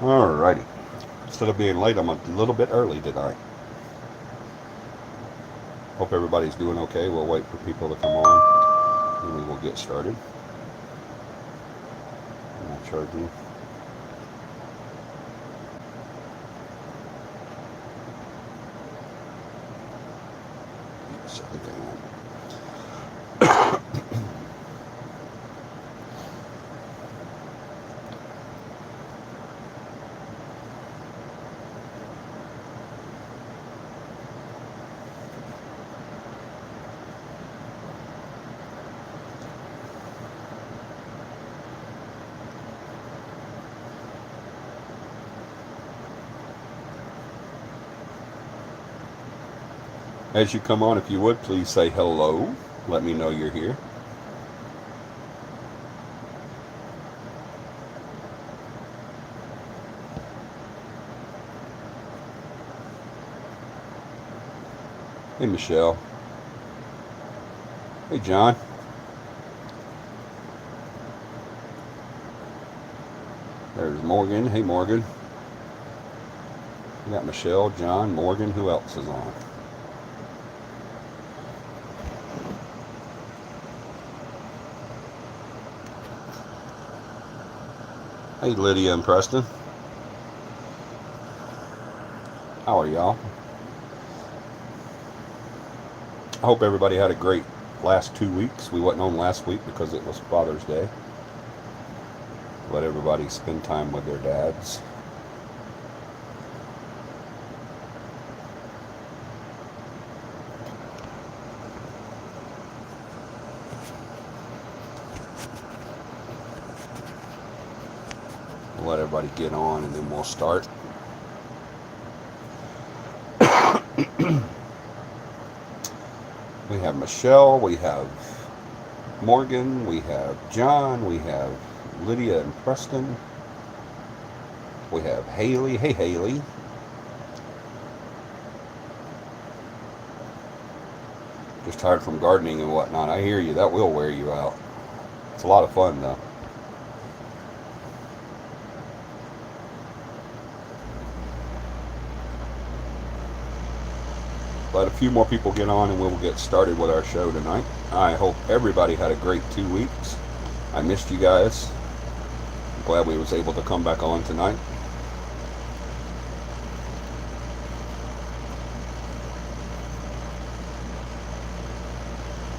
Alrighty. Instead of being late, I'm a little bit early tonight. Hope everybody's doing okay. We'll wait for people to come on and we will get started. I'm not charging. Yes, I think I am. As you come on, if you would, please say hello. Let me know you're here. Hey, Michelle. Hey, John. There's Morgan. Hey, Morgan. We got Michelle, John, Morgan. Who else is on? Hey, Lydia and Preston. How are y'all? I hope everybody had a great last 2 weeks. We wasn't on last week because it was Father's Day. Let everybody spend time with their dads. Let everybody get on and then we'll start. We have Michelle, we have Morgan, we have John, we have Lydia and Preston. We have Haley. Hey, Haley. Just tired from gardening and whatnot. I hear you. That will wear you out. It's a lot of fun, though. Let a few more people get on and we'll get started with our show tonight. I hope everybody had a great 2 weeks. I missed you guys. I'm glad we was able to come back on tonight.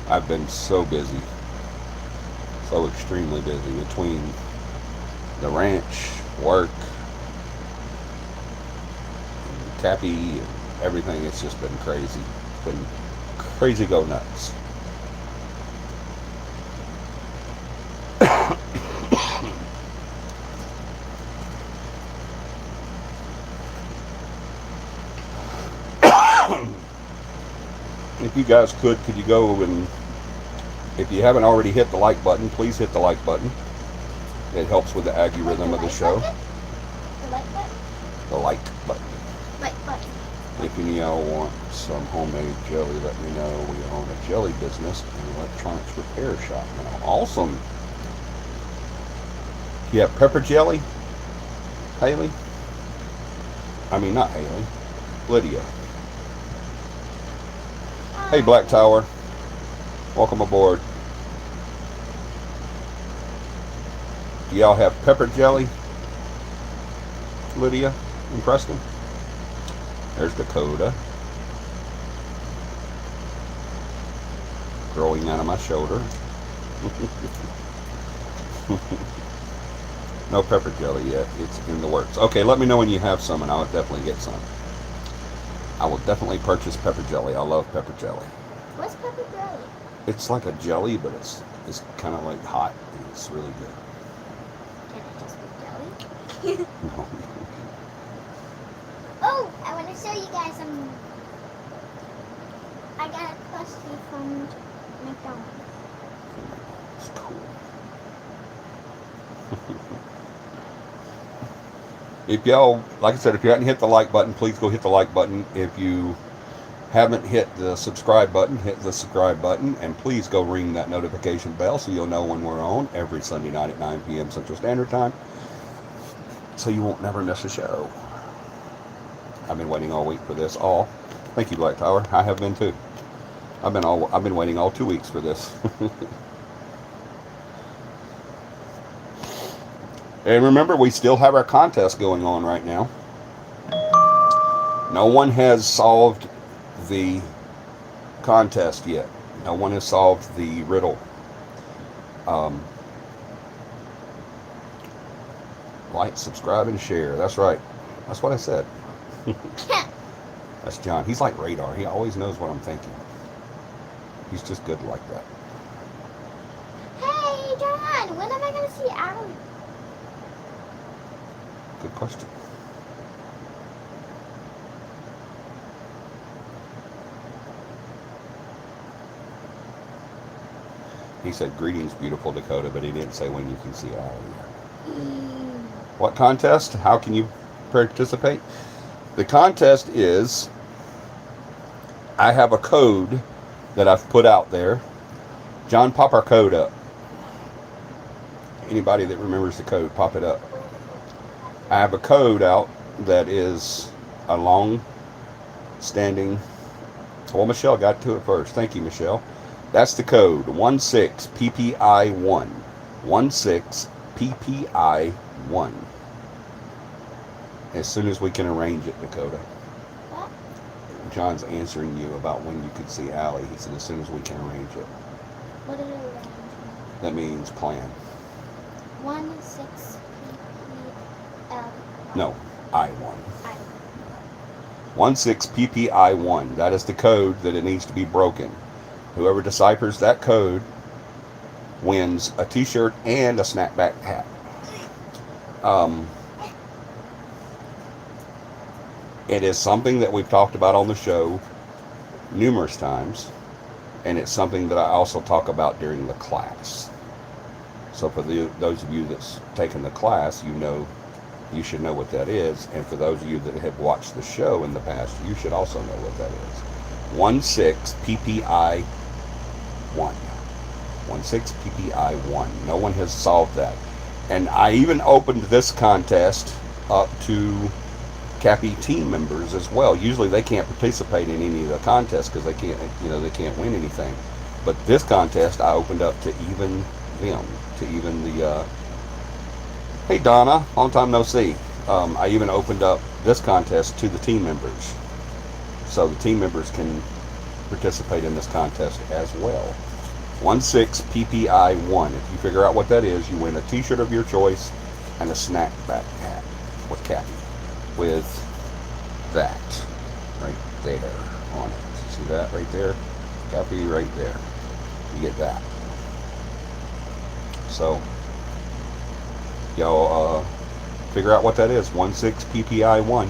I've been so busy. So extremely busy between the ranch, work, CAPI, and everything. It's just been crazy. It's been crazy go nuts. If you guys could you go and, if you haven't already hit the like button, please hit the like button. It helps with the algorithm of the show. The like button? The like button. Like button. If any of y'all want some homemade jelly, let me know. We own a jelly business and electronics repair shop now. Awesome. You have pepper jelly, Haley? I mean, not Haley. Lydia. Hey, Black Tower. Welcome aboard. Do y'all have pepper jelly, Lydia and Preston? There's Dakota. Growing out of my shoulder. No pepper jelly yet. It's in the works. Okay, let me know when you have some and I'll definitely get some. I will definitely purchase pepper jelly. I love pepper jelly. What's pepper jelly? It's like a jelly, but it's kind of like hot and it's really good. Can it just be jelly? No. Oh, I want to show you guys some. I got a plushie from McDonald's. It's cool. If y'all, like I said, if you haven't hit the like button, please go hit the like button. If you haven't hit the subscribe button, hit the subscribe button, and please go ring that notification bell so you'll know when we're on every Sunday night at 9 p.m. Central Standard Time. so you won't never miss a show. I've been waiting all week for this. Thank you, Black Tower. I have been too. I've been waiting all 2 weeks for this. And remember, we still have our contest going on right now. No one has solved the contest yet. No one has solved the riddle. Like, subscribe, and share. That's right. That's what I said. That's John. He's like radar. He always knows what I'm thinking. He's just good like that. Hey, John, when am I going to see Allie? Good question. He said, "Greetings, beautiful Dakota," but he didn't say when you can see Allie. What contest? How can you participate? The contest is, I have a code that I've put out there. John, pop our code up. Anybody that remembers the code, pop it up. I have a code out that is a long-standing... Well, Michelle got to it first. Thank you, Michelle. That's the code, 16PPI1. 16PPI1. As soon as we can arrange it, Dakota. What? John's answering you about when you could see Allie. He said as soon as we can arrange it. What did it arrange? That means plan. 16PPL. No, I1. 16PPI1. That is the code that it needs to be broken. Whoever deciphers that code wins a t-shirt and a snapback hat. It is something that we've talked about on the show numerous times, and it's something that I also talk about during the class. So for those of you that's taken the class, you should know what that is, and for those of you that have watched the show in the past, you should also know what that is. 16PPI1. 16PPI1. No one has solved that. And I even opened this contest up to CAPI team members as well. Usually they can't participate in any of the contests because they can't win anything. But this contest I opened up to even them, to even the hey Donna, long time no see. I even opened up this contest to the team members, so the team members can participate in this contest as well. 16PPI1. If you figure out what that is, you win a t-shirt of your choice and a snapback hat with CAPI. With that right there on it. See that right there? CAPI right there. You get that. So y'all figure out what that is. 16PPI1.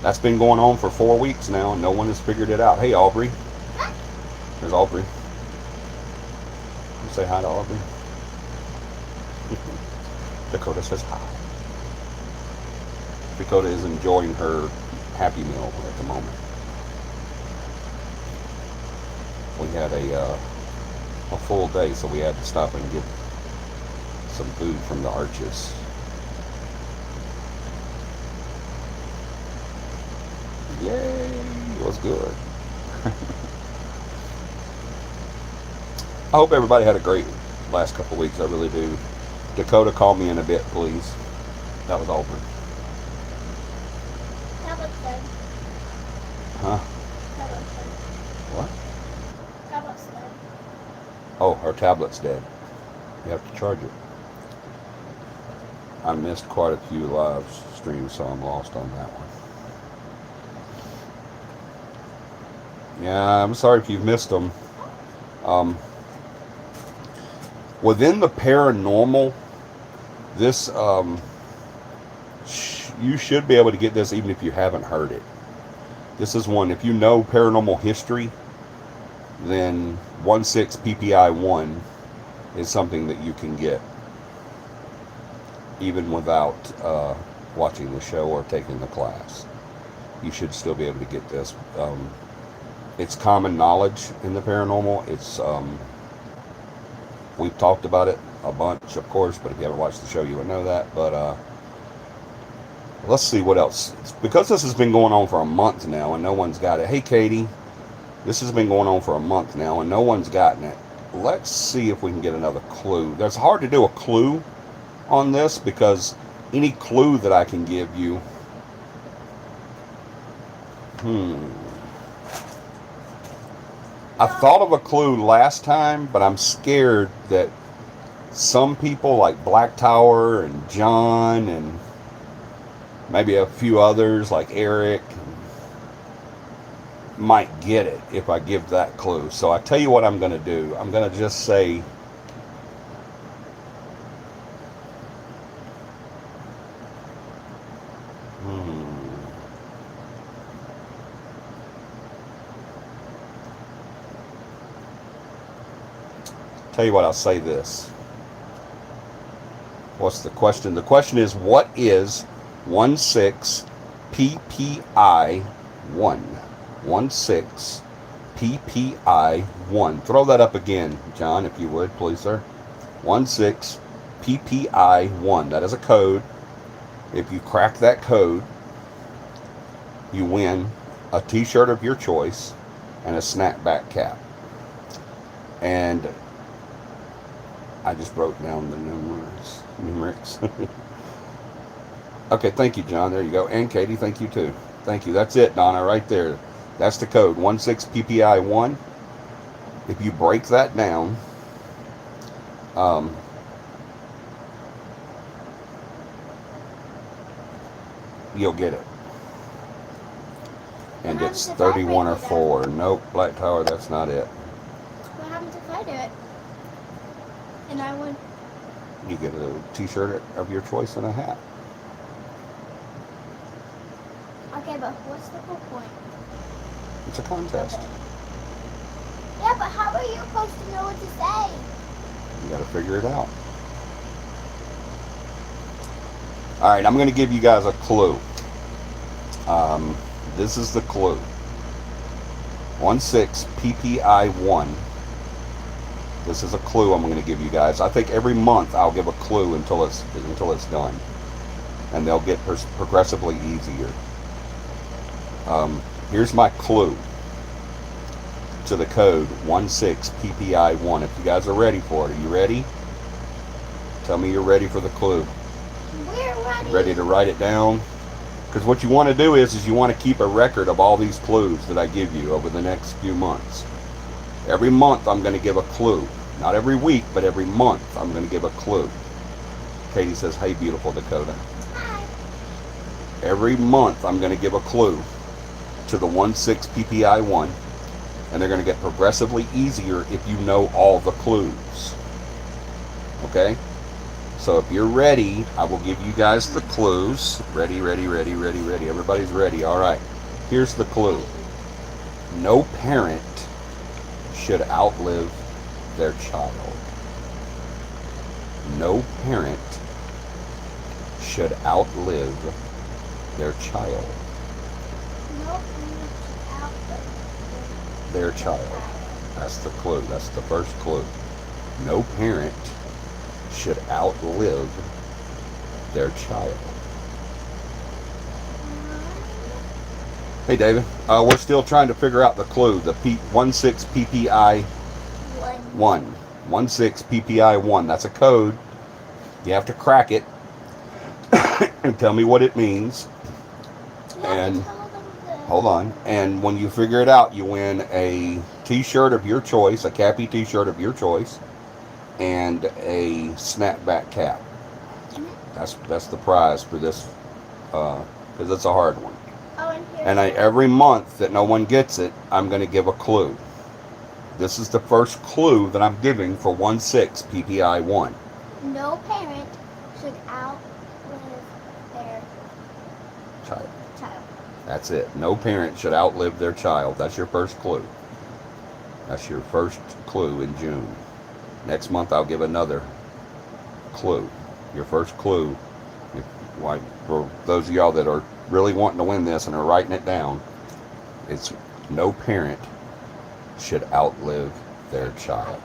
That's been going on for 4 weeks now, and no one has figured it out. Hey, Aubrey. There's Aubrey. You say hi to Aubrey. Dakota says hi. Dakota is enjoying her Happy Meal at the moment. We had a full day, so we had to stop and get some food from the Arches. Yay! It was good. I hope everybody had a great last couple weeks. I really do. Dakota, call me in a bit, please. That was Aubrey. Tablet's dead. Huh? Tablet's dead. What? Tablet's dead. Oh, her tablet's dead. You have to charge it. I missed quite a few live streams, so I'm lost on that one. Yeah, I'm sorry if you've missed them. Within the paranormal, this you should be able to get this even if you haven't heard it. This is one, if you know paranormal history, then 16PPI1 is something that you can get even without watching the show or taking the class. You should still be able to get this. It's common knowledge in the paranormal. It's we've talked about it a bunch, of course, but if you haven't watched the show, you would know that. But Let's see what else. Because this has been going on for a month now and no one's got it. Hey, Katie, this has been going on for a month now and no one's gotten it. Let's see if we can get another clue. It's hard to do a clue on this because any clue that I can give you, I thought of a clue last time, but I'm scared that some people like Black Tower and John and maybe a few others like Eric might get it if I give that clue. So I tell you what I'm going to do. I'm going to just say tell you what, I'll say this. What's the question? The question is, what is 16 PPI 1? 16 PPI 1. Throw that up again, John, if you would, please, sir. 16 PPI 1. That is a code. If you crack that code, you win a t-shirt of your choice and a snapback cap. And I just wrote down the numerics. Okay, thank you, John. There you go. And Katie, thank you too. Thank you. That's it, Donna, right there. That's the code, 16 PPI 1. If you break that down, you'll get it. And it's 31 or 4. Nope, Black Tower, that's not it. What happens if I do it? And I win? You get a t-shirt of your choice and a hat. Okay, but what's the whole point? It's a contest. Okay. Yeah, but how are you supposed to know what to say? You got to figure it out. All right, I'm going to give you guys a clue. This is the clue. 16 PPI 1. This is a clue I'm going to give you guys. I think every month I'll give a clue until it's done, and they'll get progressively easier. Here's my clue to the code 16 PPI 1. If you guys are ready for it, are you ready? Tell me you're ready for the clue. We're ready. Ready to write it down? Because what you want to do is you want to keep a record of all these clues that I give you over the next few months. Every month I'm going to give a clue. Not every week, but every month I'm going to give a clue. Katie says, hey, beautiful Dakota. Hi. Every month I'm going to give a clue to the 16 PPI 1. And they're going to get progressively easier if you know all the clues. Okay? So if you're ready, I will give you guys the clues. Ready, ready, ready, ready, ready. Everybody's ready. All right. Here's the clue. No parent should outlive their child. No parent should outlive their child. No, outlive Their child. That's the clue. That's the first clue. No parent should outlive their child. Hey, David. We're still trying to figure out the clue. The 16 PPI 1. 16 PPI 1. That's a code. You have to crack it and tell me what it means. And hold on. And when you figure it out, you win a t-shirt of your choice, a CAPI t-shirt of your choice, and a snapback cap. That's the prize for this, because it's a hard one. And every month that no one gets it, I'm going to give a clue. This is the first clue that I'm giving for 16 PPI 1. No parent should outlive their Child. child. That's it. No parent should outlive their child. That's your first clue. That's your first clue in June. Next month I'll give another clue. Your first clue, for those of y'all that are really wanting to win this and are writing it down, it's no parent should outlive their child.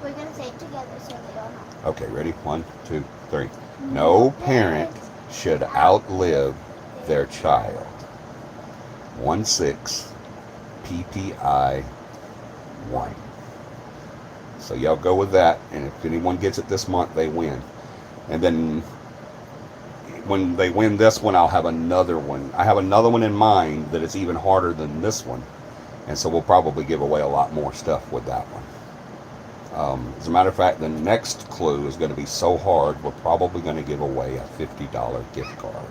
We're going to say it together so they all know. Okay, ready? 1, 2, 3. No parent should outlive their child. 16 PPI 1. So y'all go with that, and if anyone gets it this month, they win. And then when they win this one, I'll have another one. I have another one in mind that is even harder than this one. And so we'll probably give away a lot more stuff with that one. As a matter of fact, the next clue is going to be so hard, we're probably going to give away a $50 gift card.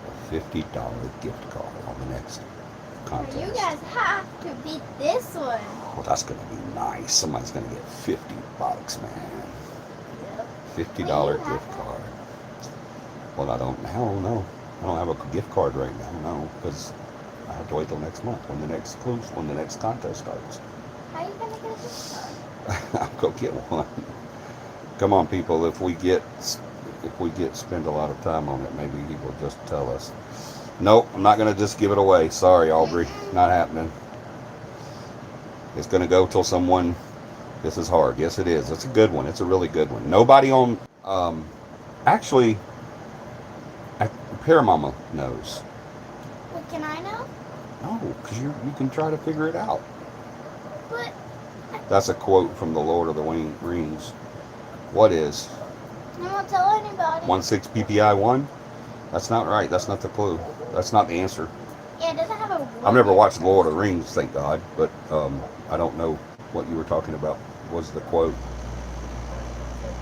A $50 gift card on the next contest. You guys have to beat this one. Well, that's going to be nice. Somebody's going to get $50, man. Yep. $50 gift card. Well, I don't know. I don't have a gift card right now, no, because I have to wait till next month when the next contest starts. How are you gonna get a gift card? I'll go get one. Come on, people. If we spend a lot of time on it, maybe he will just tell us. Nope, I'm not gonna just give it away. Sorry, Aubrey, not happening. It's gonna go till someone. This is hard. Yes, it is. It's a good one. It's a really good one. Nobody on. Actually, Paramama knows. Well, can I know? No, because you can try to figure it out. But That's a quote from the Lord of the Rings. What is? I won't tell anybody. 16 PPI 1? That's not right. That's not the clue. That's not the answer. Yeah, it doesn't have a. I've never watched Lord of the Rings, thank God, but I don't know what you were talking about. Was the quote?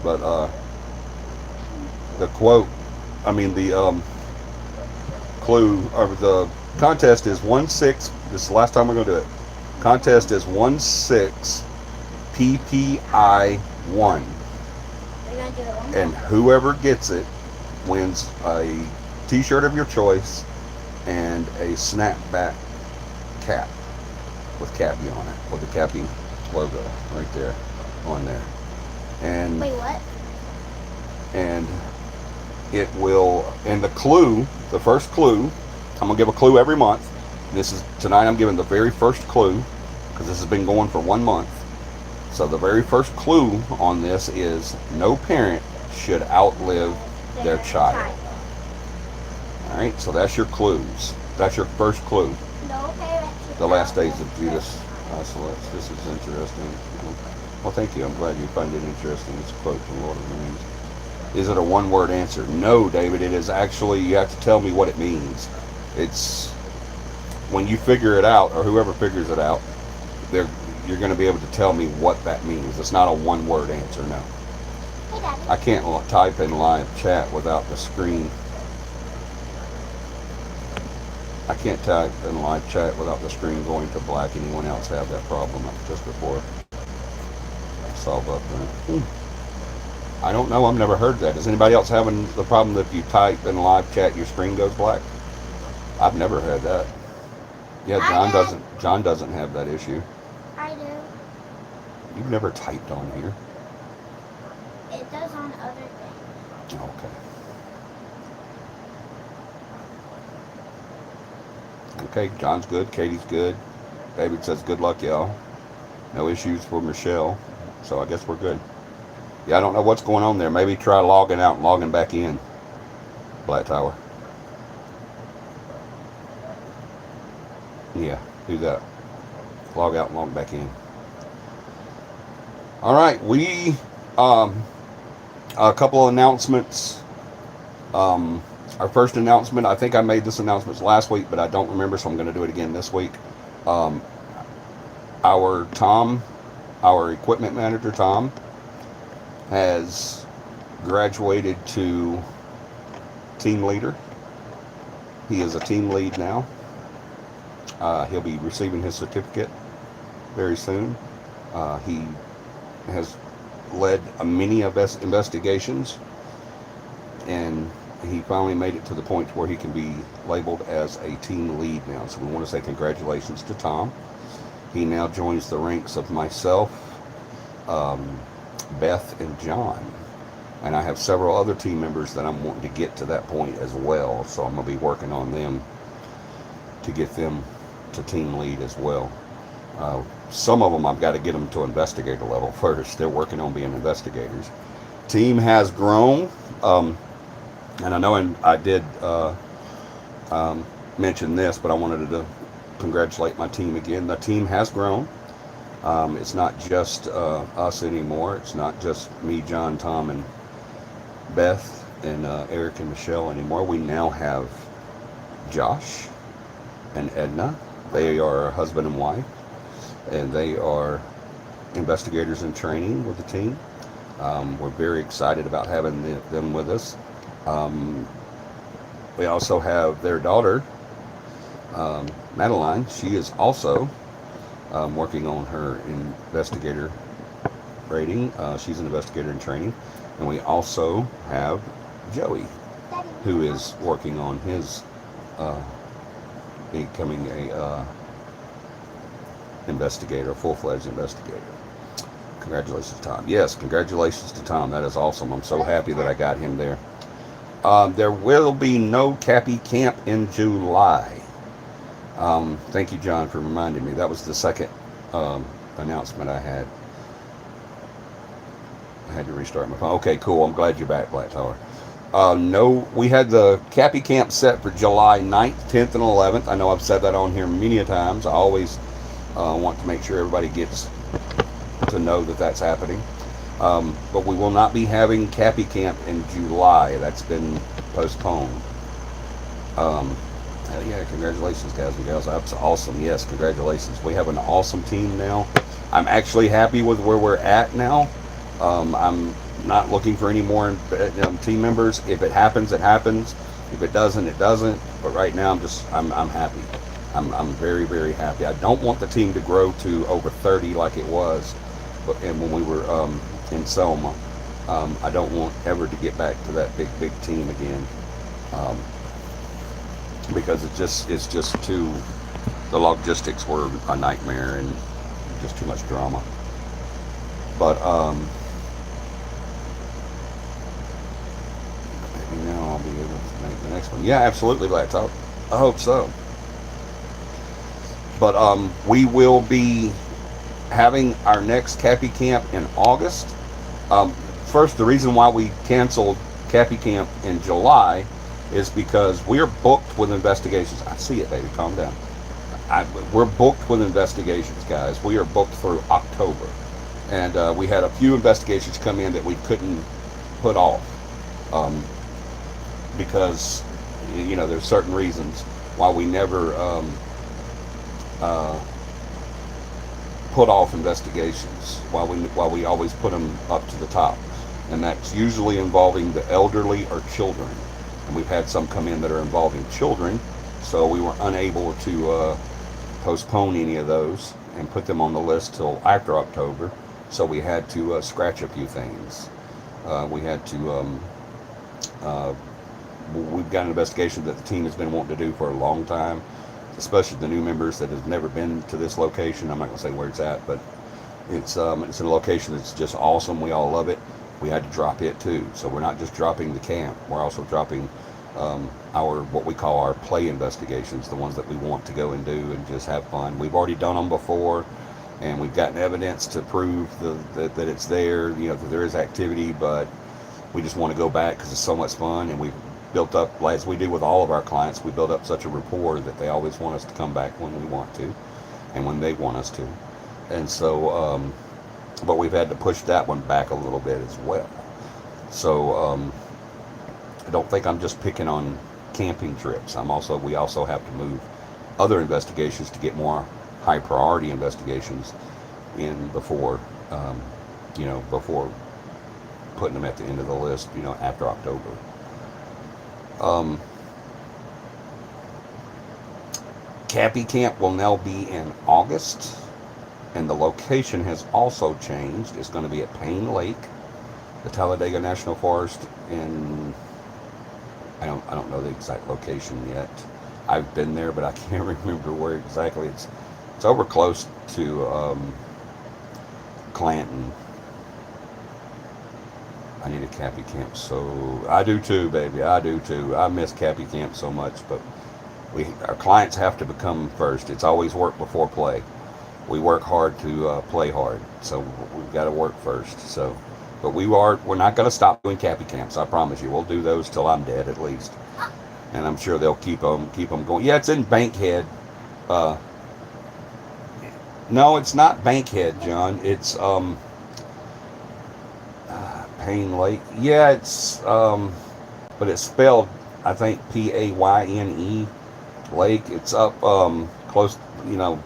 But the quote. I mean the clue or the contest is 16. This is the last time we're going to do it. Contest is 16 PPI 1. We're gonna do it one And whoever gets it wins a t-shirt of your choice and a snapback cap with CAPI on it, with the CAPI logo right there on there. And Wait, what? and it will, and the clue, the first clue, I'm gonna give a clue every month. Tonight I'm giving the very first clue because this has been going for 1 month. So the very first clue on this is no parent should outlive their child. All right, so that's your clues. That's your first clue. No parent. The last days of Judas Isolets. This is interesting. Well, thank you. I'm glad you find it interesting. It's a quote from Lord of the Rings. Is it a one-word answer? No, David. It is actually, you have to tell me what it means. It's, when you figure it out, or whoever figures it out, you're going to be able to tell me what that means. It's not a one-word answer, no. Hey, Daddy. I can't type in live chat without the screen. I can't type in live chat without the screen going to black. Anyone else have that problem just before I solve up there? I don't know. I've never heard that. Is anybody else having the problem that if you type in live chat, your screen goes black? I've never had that. Yeah, John doesn't have that issue. I do. You've never typed on here. It does on other things. Okay. Okay, John's good. Katie's good. David says good luck, y'all. No issues for Michelle. So I guess we're good. Yeah, I don't know what's going on there. Maybe try logging out and logging back in. Black Tower. Yeah, do that. Log out and log back in. All right, we a couple of announcements. Our first announcement, I think I made this announcement last week, but I don't remember, so I'm going to do it again this week. Our equipment manager, Tom, has graduated to team leader. He is a team lead now. He'll be receiving his certificate very soon. He has led many investigations, and he finally made it to the point where he can be labeled as a team lead now. So we want to say congratulations to Tom. He now joins the ranks of myself, Beth, and John. And I have several other team members that I'm wanting to get to that point as well. So I'm going to be working on them to get them to team lead as well. Some of them I've got to get them to investigator level first. They're working on being investigators. Team has grown. And I know, and I did mention this, but I wanted to congratulate my team again. The team has grown. It's not just us anymore. It's not just me, John, Tom, and Beth, and Eric and Michelle anymore. We now have Josh and Edna. They are husband and wife, and they are investigators in training with the team. We're very excited about having them with us. Um, we also have their daughter, Madeline. She is also working on her investigator rating. She's an investigator in training. And we also have Joey, who is working on his becoming a investigator, a full-fledged investigator. Congratulations, Tom. Yes, congratulations to Tom. That is awesome. I'm so happy that I got him there. There will be no CAPI camp in July. Thank you, John, for reminding me. That was the second announcement I had. I had to restart my phone. Okay, cool. I'm glad you're back, Black Tower. No, we had the CAPI camp set for July 9th, 10th, and 11th. I know I've said that on here many a times. I always want to make sure everybody gets to know that that's happening. But we will not be having CAPI camp in July. That's been postponed. Yeah, congratulations, guys and gals. That's awesome. Yes, congratulations. We have an awesome team now. I'm actually happy with where we're at now. I'm not looking for any more team members. If it happens, it happens. If it doesn't, it doesn't. But right now, I'm happy. I'm very, very happy. I don't want the team to grow to over 30 like it was, and when we were in Selma. I don't want ever to get back to that big team again, because it's just too. The logistics were a nightmare and just too much drama. But maybe now I'll be able to make the next one. Yeah, absolutely, Black Top. I hope so. But we will be having our next CAPI camp in August. First, the reason why we canceled CAPI camp in July is because we're booked with investigations. I see it, baby. Calm down. We're booked with investigations, guys. We are booked through October. And we had a few investigations come in that we couldn't put off because, there's certain reasons why we never put off investigations, while we always put them up to the top. And that's usually involving the elderly or children. And we've had some come in that are involving children, so we were unable to postpone any of those and put them on the list till after October. So we had to scratch a few things. We had to. We've got an investigation that the team has been wanting to do for a long time, especially the new members that have never been to this location. I'm not going to say where it's at, but it's a location that's just awesome. We all love it. We had to drop it too. So we're not just dropping the camp. We're also dropping our what we call our play investigations, the ones that we want to go and do and just have fun. We've already done them before, and we've gotten evidence to prove that it's there, that there is activity, but we just want to go back because it's so much fun, and we've built up, as we do with all of our clients, we build up such a rapport that they always want us to come back when we want to and when they want us to. And so, but we've had to push that one back a little bit as well. So I don't think I'm just picking on camping trips. We also have to move other investigations to get more high priority investigations in before before putting them at the end of the list, after October. CAPI camp will now be in August, and the location has also changed. It's going to be at Payne Lake, the Talladega National Forest, in I don't know the exact location yet. I've been there, but I can't remember where exactly. It's over close to Clanton. I need a CAPI camp, so I do too, baby. I do too. I miss CAPI camp so much, but our clients have to become first. It's always work before play. We work hard to play hard, so we've got to work first. So But we're not going to stop doing CAPI camps. I promise you. We'll do those till I'm dead at least, and I'm sure they'll keep them going. Yeah, it's in Bankhead. Uh, no, it's not Bankhead, John. It's Payne Lake. Yeah, it's but it's spelled, I think, Payne Lake. It's up close, you know,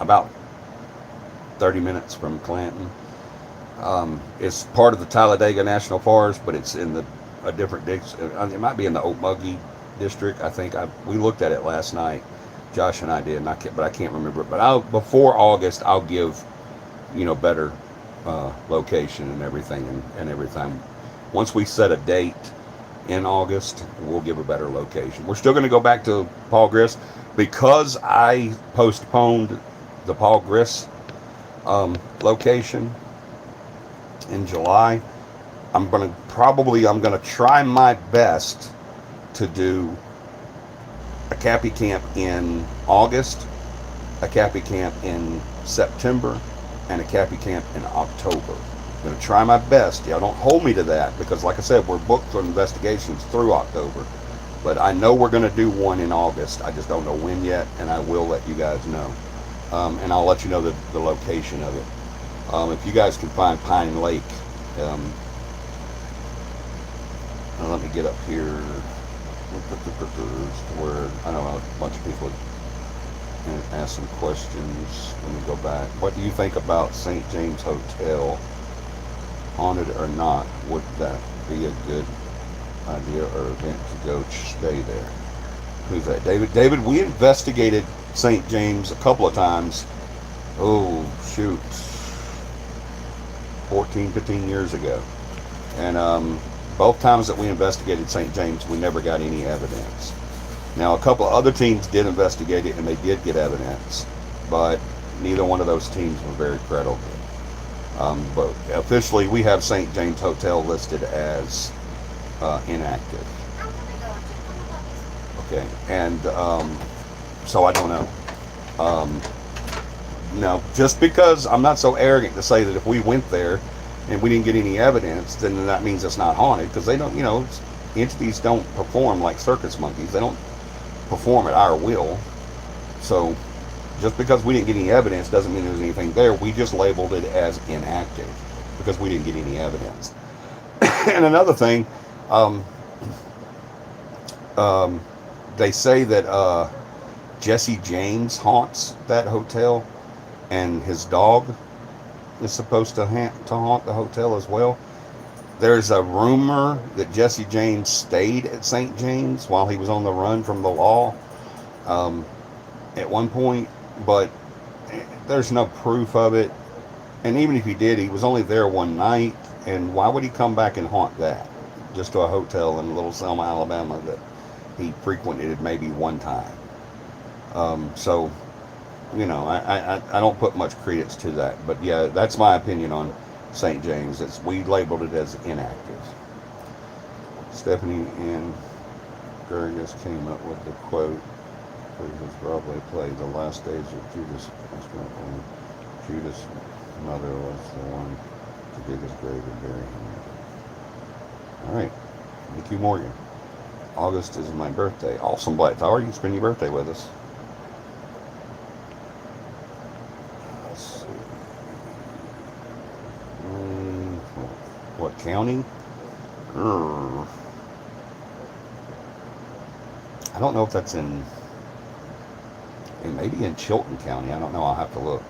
about 30 minutes from Clanton. It's part of the Talladega National Forest, but it's in a different district. It might be in the Okmulgee district. I think we looked at it last night. Josh and I did, but I can't remember it. But before August, I'll give better location and everything and everything. Once we set a date in August, we'll give a better location. We're still going to go back to Paul Grist because I postponed the Paul Grist location in July. I'm gonna try my best to do a CAPI camp in August, a CAPI camp in September, and a CAPI camp in October. I'm gonna try my best. Yeah, don't hold me to that because, like I said, we're booked for investigations through October. But I know we're gonna do one in August. I just don't know when yet, and I will let you guys know. And I'll let you know the location of it. If you guys can find Pine Lake, let me get up here where I know a bunch of people ask some questions. Let me go back. What do you think about St. James Hotel? Haunted or not, would that be a good idea or event to go stay there? Who's that? David, we investigated St. James a couple of times. Oh, shoot. 14, 15 years ago. And both times that we investigated St. James, we never got any evidence. Now, a couple of other teams did investigate it, and they did get evidence, but neither one of those teams were very credible. But officially, we have St. James Hotel listed as inactive. Okay, and so I don't know. No, just because I'm not so arrogant to say that if we went there and we didn't get any evidence, then that means it's not haunted, because they don't, entities don't perform like circus monkeys. They don't perform at our will. So just because we didn't get any evidence doesn't mean there's anything there. We just labeled it as inactive because we didn't get any evidence. And another thing, they say that Jesse James haunts that hotel, and his dog is supposed to haunt the hotel as well. There's a rumor that Jesse James stayed at St. James while he was on the run from the law at one point, but there's no proof of it. And even if he did, he was only there one night, and why would he come back and haunt that? Just to a hotel in Little Selma, Alabama that he frequented maybe one time. So, I don't put much credence to that. But yeah, that's my opinion on St. James. We labeled it as inactive. Stephanie and Gerges came up with the quote, which was probably played the last days of Judas. Judas' mother was the one to dig his grave and bury him. All right, Mickey Morgan. August is my birthday. Awesome, Black Tower. You can spend your birthday with us. Let's see. What county? I don't know if that's in. It may be in Chilton County. I don't know. I'll have to look.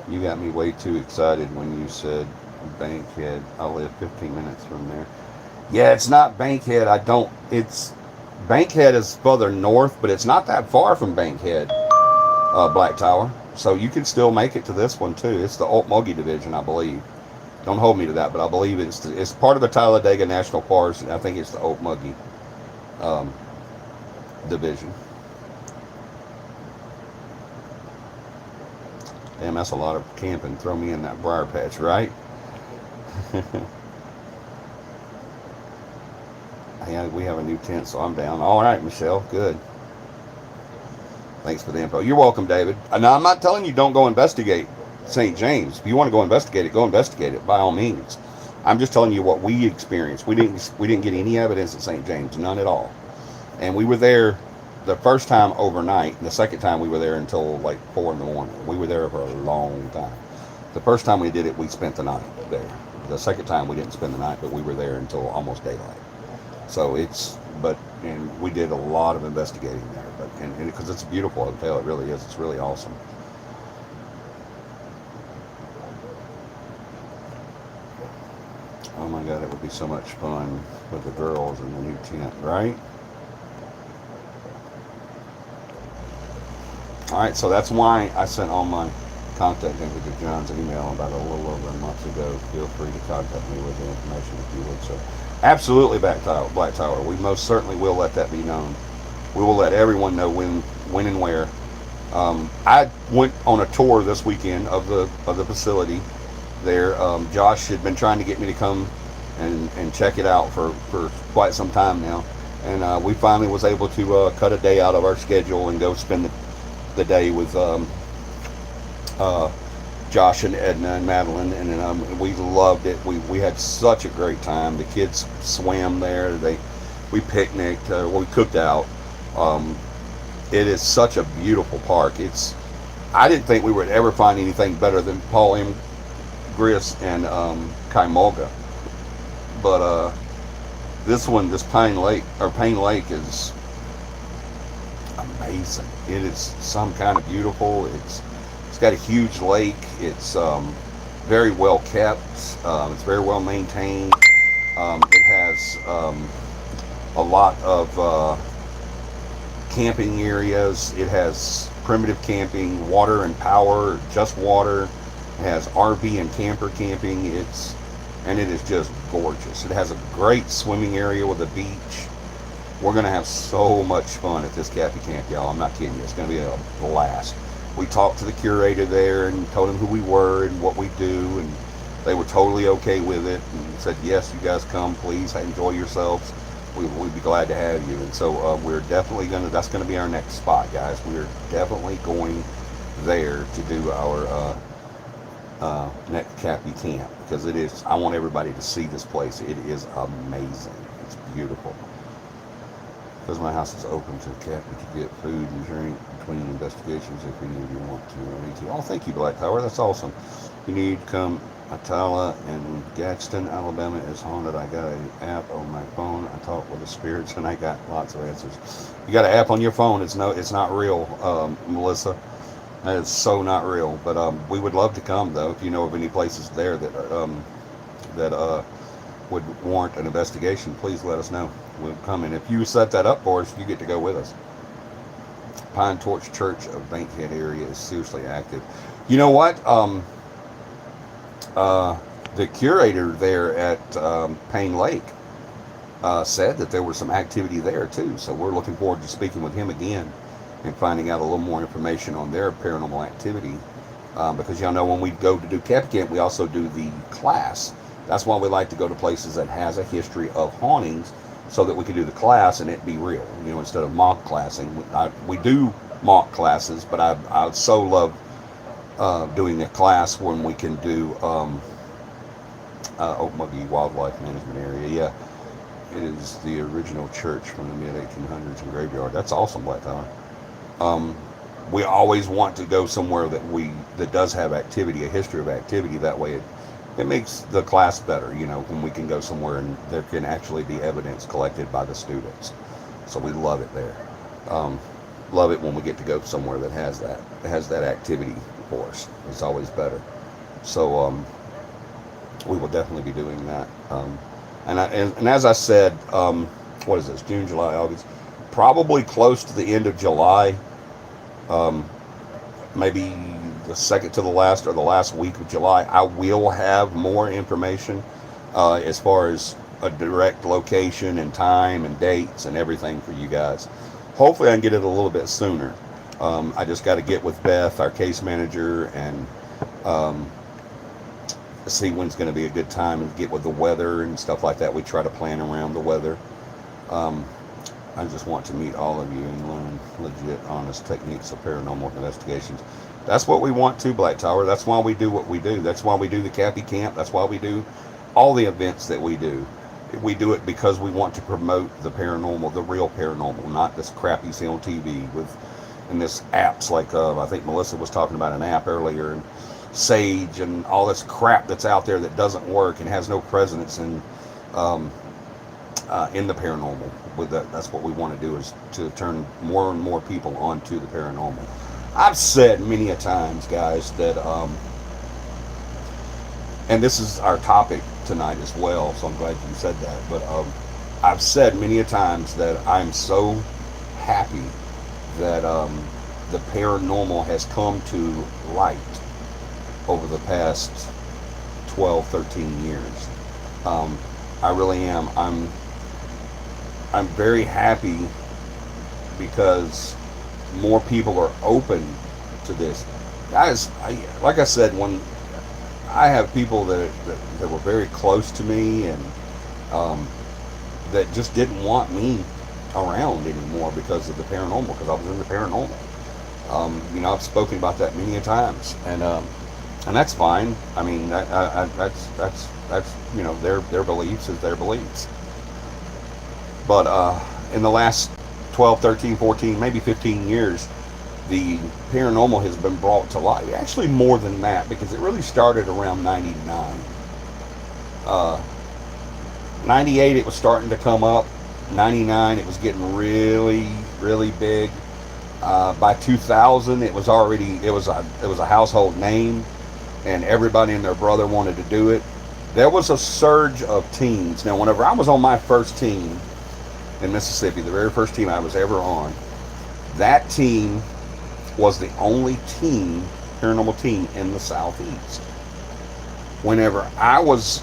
You got me way too excited when you said Bankhead. I live 15 minutes from there. Yeah, it's not Bankhead. Bankhead is further north, but it's not that far from Bankhead, Black Tower. So you can still make it to this one too. It's the Okmulgee division, I believe. Don't hold me to that, but I believe it's part of the Talladega National Forest, and I think it's the Okmulgee division. Damn, that's a lot of camping. Throw me in that briar patch, right? Yeah, we have a new tent, so I'm down. All right, Michelle, good. Thanks for the info. You're welcome, David. Now, I'm not telling you don't go investigate St. James. If you want to go investigate it by all means. I'm just telling you what we experienced. We didn't get any evidence at St. James, none at all. And we were there the first time overnight. The second time we were there until like 4 in the morning. We were there for a long time. The first time we did it, we spent the night there. The second time we didn't spend the night, but we were there until almost daylight. So and we did a lot of investigating there, and because it's a beautiful hotel, it really is. It's really awesome. Oh my God, it would be so much fun with the girls in the new tent, right? All right, so that's why I sent all my contact info to John's email about a little over a month ago. Feel free to contact me with the information if you would. So, absolutely, Black Tower. We most certainly will let that be known. We will let everyone know when and where. I went on a tour this weekend of the facility there. Josh had been trying to get me to come and check it out for quite some time now, and we finally was able to cut a day out of our schedule and go spend the day with Josh and Edna and Madeline, and we loved it. We had such a great time. The kids swam there. We picnicked. We cooked out. It is such a beautiful park. I didn't think we would ever find anything better than Paul M. Gris and Kaimolga, but this Pine Lake is amazing. It is some kind of beautiful. It's got a huge lake. It's very well kept. It's very well maintained. It has a lot of camping areas. It has primitive camping, water and power, just water. It has RV and camper camping. It is just gorgeous. It has a great swimming area with a beach. We're going to have so much fun at this CAPI camp, y'all. I'm not kidding you. It's going to be a blast. We talked to the curator there and told him who we were and what we do, and they were totally okay with it and said, yes, you guys come, please, enjoy yourselves. We'd be glad to have you. And so we're definitely that's going to be our next spot, guys. We're definitely going there to do our next CAPI camp, because I want everybody to see this place. It is amazing. It's beautiful. Because my house is open to CAPI to get food and drink between investigations if any of you want to or need to. Oh, thank you, Black Tower. That's awesome. You need to come. Atala in Gadsden, Alabama is haunted. I got an app on my phone. I talk with the spirits and I got lots of answers. You got an app on your phone. It's not real, Melissa. It's so not real. But we would love to come, though. If you know of any places there that would warrant an investigation, please let us know. We'll come. And if you set that up for us, you get to go with us. Pine Torch Church of Bankhead area is seriously active. You know what? The curator there at Payne Lake said that there was some activity there too. So we're looking forward to speaking with him again and finding out a little more information on their paranormal activity. Because y'all know when we go to do CAPI camp, we also do the class. That's why we like to go to places that has a history of hauntings, so that we can do the class and it be real. Instead of mock classing. We do mock classes, but I so love doing a class when we can do Okmulgee Wildlife Management Area. Yeah, it is the original church from the mid-1800s and graveyard. That's awesome, Black Tower. We always want to go somewhere that does have activity, a history of activity. That way it makes the class better, when we can go somewhere and there can actually be evidence collected by the students. So we love it there. Love it when we get to go somewhere that has that activity for us. It's always better. So we will definitely be doing that. And as I said, what is this? June, July, August? Probably close to the end of July. Maybe the second to the last or the last week of July, I will have more information as far as a direct location and time and dates and everything for you guys. Hopefully I can get it a little bit sooner. I just got to get with Beth, our case manager, and see when's going to be a good time and get with the weather and stuff like that. We try to plan around the weather. I just want to meet all of you and learn legit, honest techniques of paranormal investigations. That's what we want to, Black Tower. That's why we do what we do. That's why we do the CAPI camp. That's why we do all the events that we do. We do it because we want to promote the paranormal, the real paranormal, not this crap you see on TV with and this apps like I think Melissa was talking about an app earlier, and Sage and all this crap that's out there that doesn't work and has no presence um, in the paranormal. With that's what we want to do, is to turn more and more people onto the paranormal. I've said many a times, guys, that and this is our topic tonight as well, so I'm glad you said that. But I've said many a times that I'm so happy that the paranormal has come to light over the past 12, 13 years. I really am. I'm very happy because more people are open to this. Guys, like I said, when I have people that were very close to me and that just didn't want me around anymore because of the paranormal, because I was in the paranormal. I've spoken about that many a times, and that's fine. I mean, that's their beliefs is their beliefs. But in the last 12, 13, 14, maybe 15 years, the paranormal has been brought to light. Actually, more than that, because it really started around 99. 98, it was starting to come up. 99, it was getting really, really big. By 2000, it was a household name, and everybody and their brother wanted to do it. There was a surge of teams. Now, whenever I was on my first team in Mississippi, the very first team I was ever on, that team was the only paranormal team in the Southeast. Whenever I was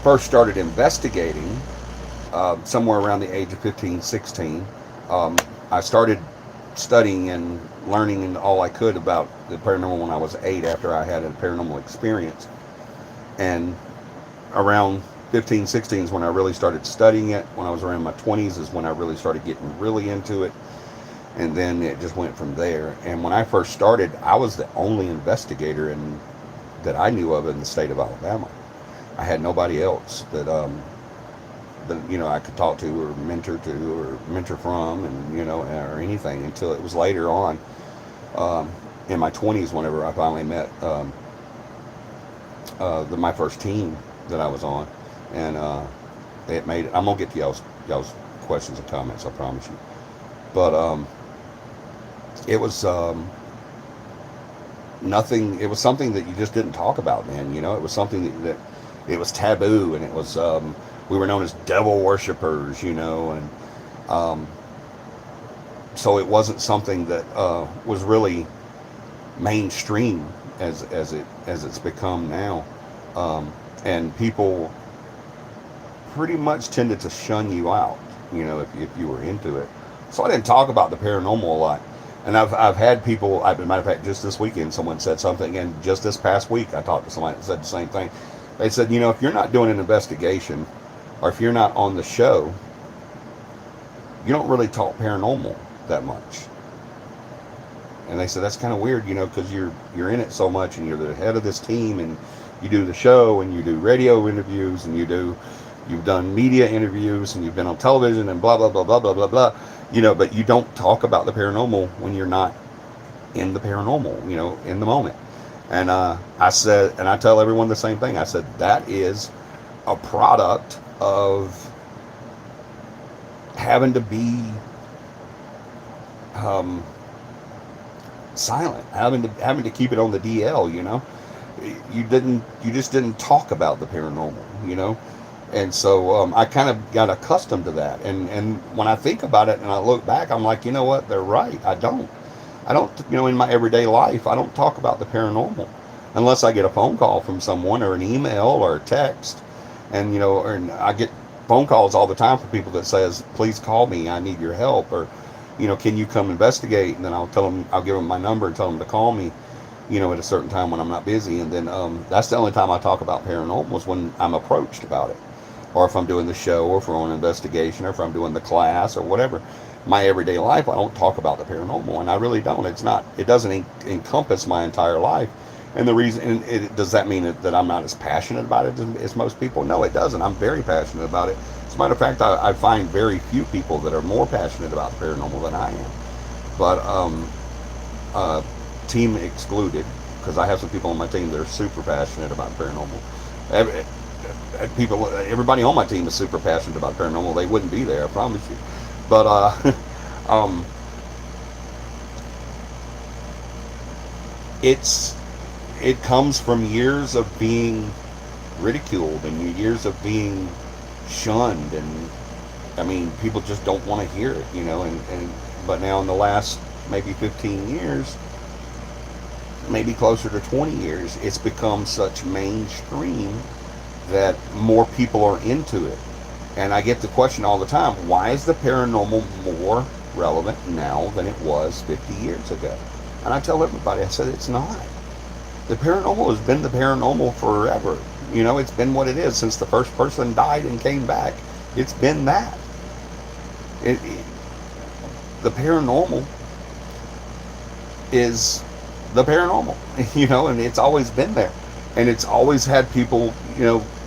first started investigating, somewhere around the age of 15, 16, I started studying and learning and all I could about the paranormal when I was 8, after I had a paranormal experience. And around 15, 16 is when I really started studying it. When I was around my 20s is when I really started getting really into it. And then it just went from there. And when I first started, I was the only investigator that I knew of in the state of Alabama. I had nobody else that I could talk to or mentor from, and or anything, until it was later on in my 20s whenever I finally met my first team that I was on, and it made. I'm gonna get to y'all's questions and comments, I promise you. But it was nothing. It was something that you just didn't talk about, man. It was something that it was taboo, and it was we were known as devil worshippers, and so it wasn't something that was really mainstream as it's become now, and people pretty much tended to shun you out, if you were into it. So I didn't talk about the paranormal a lot. And I've had people, as a matter of fact, just this weekend, someone said something, and just this past week, I talked to somebody that said the same thing. They said, if you're not doing an investigation, or if you're not on the show, you don't really talk paranormal that much. And they said, that's kind of weird, because you're in it so much, and you're the head of this team, and you do the show, and you do radio interviews, and you've done media interviews, and you've been on television, and blah, blah, blah, blah, blah, blah, blah. But you don't talk about the paranormal when you're not in the paranormal, in the moment. And I said, and I tell everyone the same thing. I said, that is a product of having to be silent, having to keep it on the DL. You just didn't talk about the paranormal. And so I kind of got accustomed to that. And when I think about it and I look back, I'm like, you know what? They're right. I don't, in my everyday life, I don't talk about the paranormal unless I get a phone call from someone, or an email, or a text. And, and I get phone calls all the time from people that says, please call me, I need your help. Or, can you come investigate? And then I'll give them my number and tell them to call me, at a certain time when I'm not busy. And then that's the only time I talk about paranormal, is when I'm approached about it. or if I'm doing the show, or if we're on an investigation, or if I'm doing the class, or whatever. My everyday life, I don't talk about the paranormal, and I really don't. It doesn't encompass my entire life. And the reason, does that mean that I'm not as passionate about it as most people? No, it doesn't. I'm very passionate about it. As a matter of fact, I find very few people that are more passionate about the paranormal than I am. But team excluded, because I have some people on my team that are super passionate about paranormal. Everybody on my team is super passionate about paranormal. They wouldn't be there, I promise you. But um, it comes from years of being ridiculed and years of being shunned, and I mean, people just don't want to hear it, and but now in the last maybe 15 years, maybe closer to 20 years, it's become such mainstream that more people are into it. And I get the question all the time, why is the paranormal more relevant now than it was 50 years ago? And I tell everybody, I said, it's not. The paranormal has been the paranormal forever. It's been what it is since the first person died and came back. It's been that. The paranormal is the paranormal, and it's always been there. And it's always had people,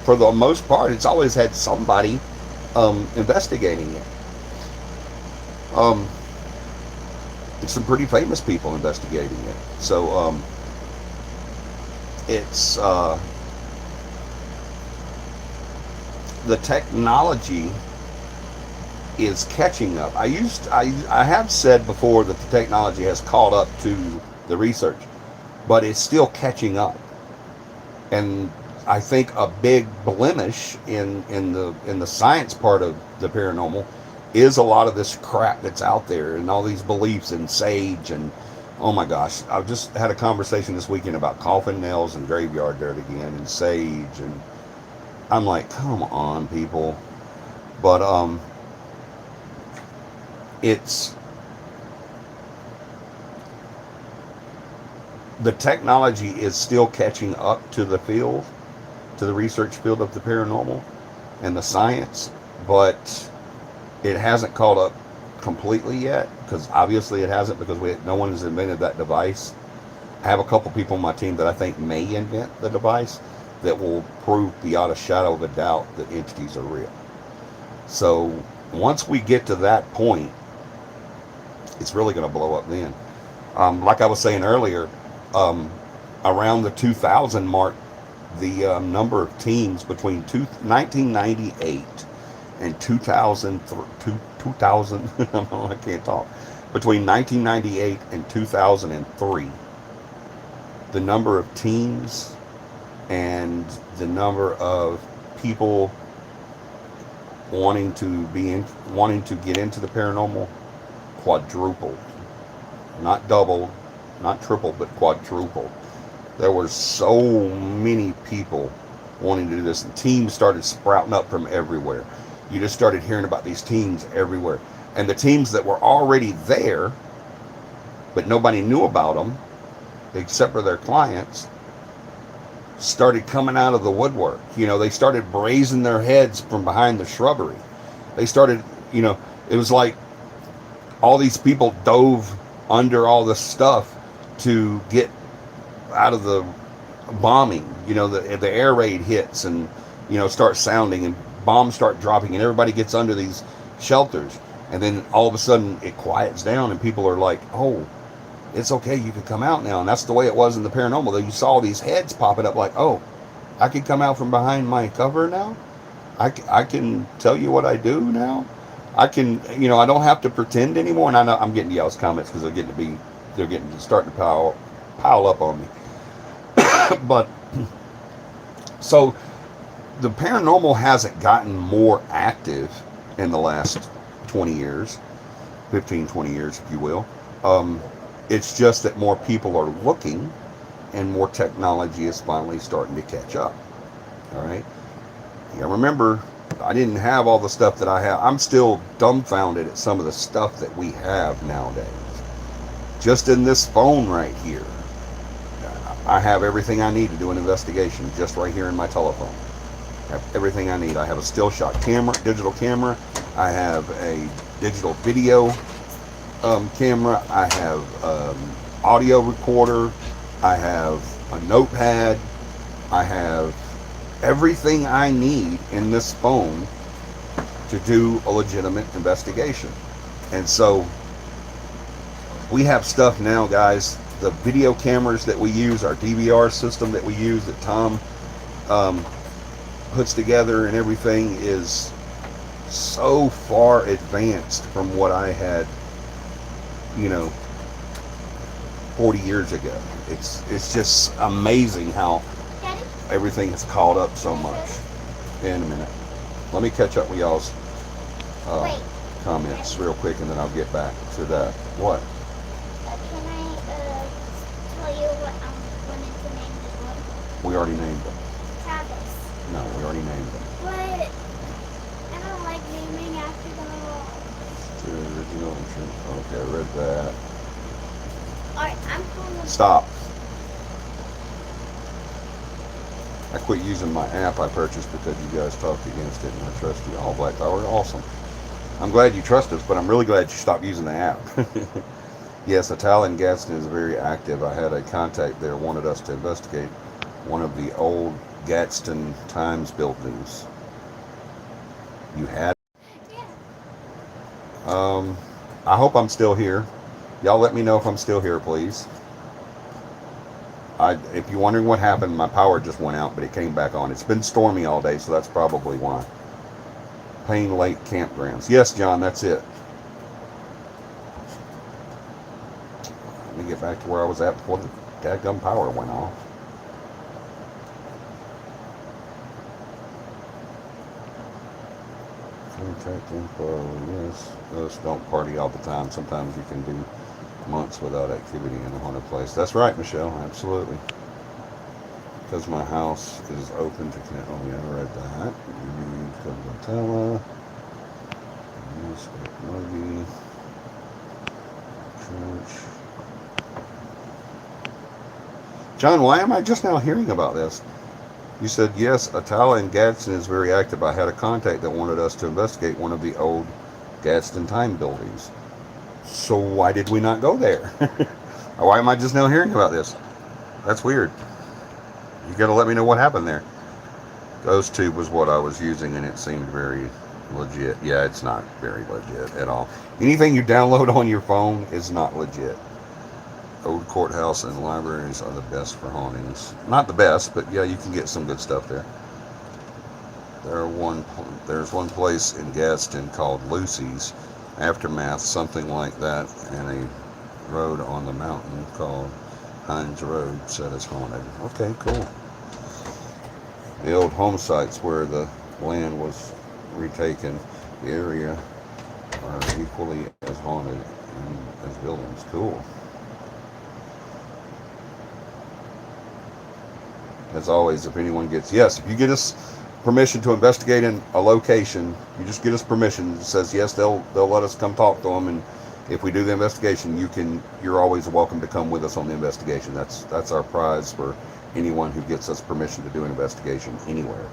for the most part, it's always had somebody investigating it. Some pretty famous people investigating it. So it's the technology is catching up. I have said before that the technology has caught up to the research, but it's still catching up. And I think a big blemish in the science part of the paranormal is a lot of this crap that's out there and all these beliefs in sage, and oh my gosh, I just had a conversation this weekend about coffin nails and graveyard dirt again and sage, and I'm like, come on, people. But it's the technology is still catching up to the field, to the research field of the paranormal and the science, but it hasn't caught up completely yet, because obviously it hasn't, because no one has invented that device. I have a couple people on my team that I think may invent the device that will prove beyond a shadow of a doubt that entities are real. So once we get to that point, it's really going to blow up then. Like I was saying earlier, around the 2000 mark, the number of teams between 1998 and 2000, I can't talk, between 1998 and 2003, the number of teams and the number of people wanting to get into the paranormal quadrupled. Not doubled, not tripled, but quadrupled. There were so many people wanting to do this, and teams started sprouting up from everywhere. You just started hearing about these teams everywhere. And the teams that were already there, but nobody knew about them, except for their clients, started coming out of the woodwork. They started raising their heads from behind the shrubbery. They started, it was like all these people dove under all this stuff to get out of the bombing. The air raid hits and, start sounding, and bombs start dropping, and everybody gets under these shelters. And then all of a sudden it quiets down, and people are like, oh, it's okay, you can come out now. And that's the way it was in the paranormal. That you saw these heads popping up like, oh, I can come out from behind my cover now. I can tell you what I do now. I can, I don't have to pretend anymore. And I know I'm getting to y'all's comments because they're starting to pile up on me. But so the paranormal hasn't gotten more active in the last 20 years, 15, 20 years, if you will. It's just that more people are looking, and more technology is finally starting to catch up. All right. Yeah, remember, I didn't have all the stuff that I have. I'm still dumbfounded at some of the stuff that we have nowadays. Just in this phone right here, I have everything I need to do an investigation just right here in my telephone. I have everything I need. I have a still shot camera, digital camera. I have a digital video camera. I have audio recorder. I have a notepad. I have everything I need in this phone to do a legitimate investigation. And so we have stuff now, guys. The video cameras that we use, our DVR system that we use, that Tom puts together and everything, is so far advanced from what I had, 40 years ago. It's just amazing how Daddy? everything has caught up so much. In a minute. Let me catch up with y'all's Wait. comments real quick, and then I'll get back to that. What? Can I tell you what I'm wanting to name this one? We already named them. Travis. No, we already named them. But I don't like naming after the Original insurance. Okay, I read that. Alright, I'm calling them. Stop. I quit using my app I purchased because you guys talked against it, and I trust you. All Black Power, awesome. I'm glad you trust us, but I'm really glad you stopped using the app. Yes, Italian Gadsden is very active. I had a contact there wanted us to investigate one of the old Gadsden Times buildings. You had? Yeah. I hope I'm still here. Y'all let me know if I'm still here, please. If you're wondering what happened, my power just went out, but it came back on. It's been stormy all day, so that's probably why. Payne Lake Campgrounds. Yes, John, that's it. Let me get back to where I was at before the dadgum power went off. Contact info, yes. Just don't party all the time. Sometimes you can do months without activity in a haunted place. That's right, Michelle. Absolutely. Because my house is open to connect. Oh, yeah, I read that. You need Cognatella. Use Muggy. Church. John, why am I just now hearing about this? You said, yes, Atala and Gadsden is very active. I had a contact that wanted us to investigate one of the old Gadsden Time buildings. So why did we not go there? Why am I just now hearing about this? That's weird. You got to let me know what happened there. Ghost Tube was what I was using, and it seemed very legit. Yeah, it's not very legit at all. Anything you download on your phone is not legit. Old courthouse and libraries are the best for hauntings. Not the best, but yeah, you can get some good stuff there. There's one place in Gadsden called Lucy's Aftermath, something like that, and a road on the mountain called Hines Road said it's haunted. Okay, cool. The old home sites where the land was retaken, the area are equally as haunted as buildings. Cool. As always, if anyone gets, yes, if you get us permission to investigate in a location, you just get us permission. It says yes, they'll let us come talk to them, and if we do the investigation, you're always welcome to come with us on the investigation. That's our prize for anyone who gets us permission to do an investigation anywhere.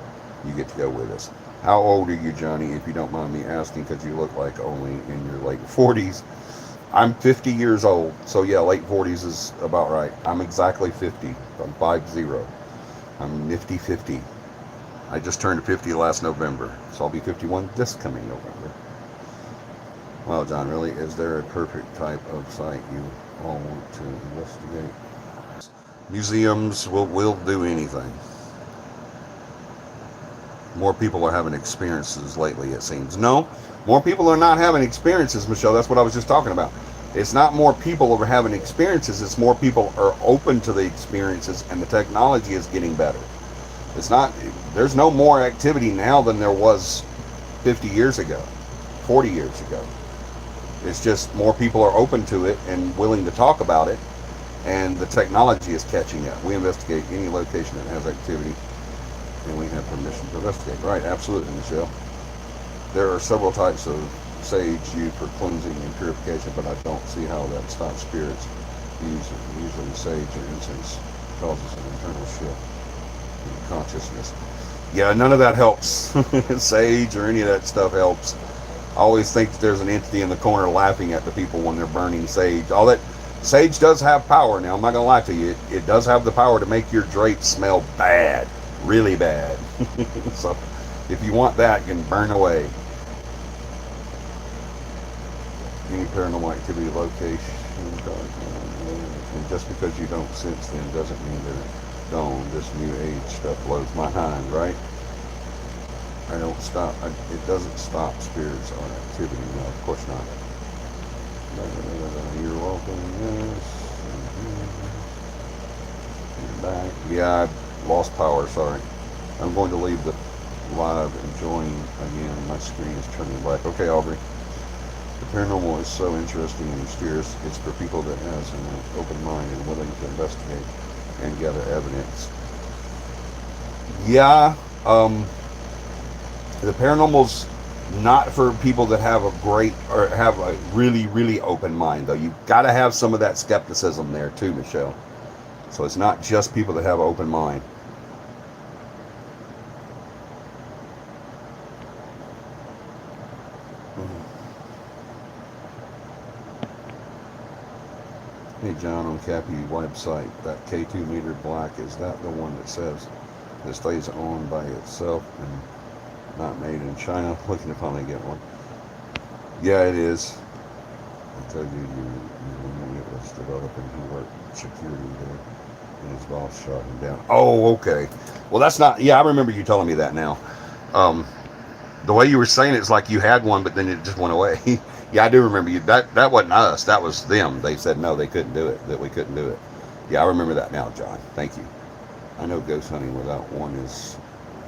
You get to go with us. How old are you, Johnny, if you don't mind me asking, because you look like only in your late 40s. I'm 50 years old, so yeah, late 40s is about right. I'm exactly 50. I'm 50. I'm nifty 50. I just turned 50 last November, so I'll be 51 this coming November. Well, John, really, is there a perfect type of site you all want to investigate? Museums will do anything. More people are having experiences lately, it seems. No, more people are not having experiences, Michelle. That's what I was just talking about. It's not more people are having experiences. It's more people are open to the experiences, and the technology is getting better. There's no more activity now than there was 50 years ago, 40 years ago. It's just more people are open to it and willing to talk about it, and the technology is catching up. We investigate any location that has activity, and we have permission to investigate. Right, absolutely, Michelle. There are several types of sage used for cleansing and purification, but I don't see how that stops spirits. Usually sage or incense causes an internal shift in consciousness. Yeah, none of that helps. Sage or any of that stuff helps. I always think that there's an entity in the corner laughing at the people when they're burning sage. All that sage does have power. Now, I'm not gonna lie to you. It does have the power to make your drapes smell bad, really bad. So, if you want that, you can burn away. Any paranormal activity location, and just because you don't sense them doesn't mean they're gone. This new age stuff blows my mind, right? I don't stop. It doesn't stop spirits or activity. No, of course not. You're welcome. Yes. You're back. Yeah, I lost power. Sorry. I'm going to leave the live and join again. My screen is turning black. Okay, Aubrey. The paranormal is so interesting and mysterious. It's for people that has an open mind and willing to investigate and gather evidence. Yeah. The paranormal's not for people that have a great or have a really, really open mind, though. You've got to have some of that skepticism there too, Michelle. So it's not just people that have an open mind. Hey John, on CAPI website, that K2 meter black, is that the one that says it stays on by itself and not made in China? Looking to finally get one. Yeah, it is. I told you, when it was developing, he worked security there, and his boss shot him down. Oh, okay. Well, that's not. Yeah, I remember you telling me that now. The way you were saying it's like you had one, but then it just went away. Yeah, I do remember you. That wasn't us. That was them. They said no, they couldn't do it. That we couldn't do it. Yeah, I remember that now, John. Thank you. I know ghost hunting without one is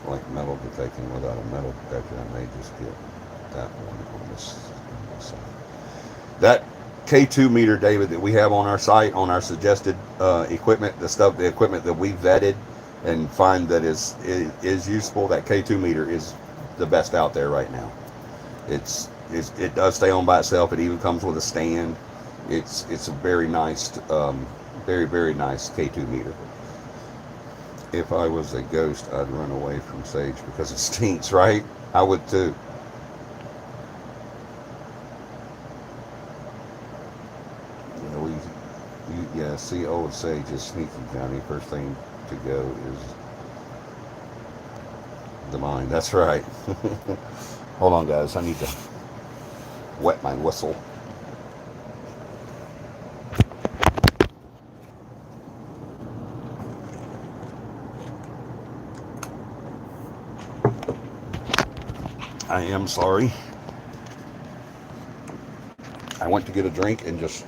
like metal detecting without a metal detector. I may just get that one on this side. That K2 meter, David, that we have on our site, on our suggested equipment, the equipment that we vetted and find that is useful. That K2 meter is the best out there right now. It does stay on by itself. It even comes with a stand. It's a very nice, very, very nice K2 meter. If I was a ghost, I'd run away from sage because it stinks, right? I would too. See, old sage is sneaky, Johnny. First thing to go is the mind. That's right. Hold on, guys. I need to wet my whistle. I am sorry. I went to get a drink and just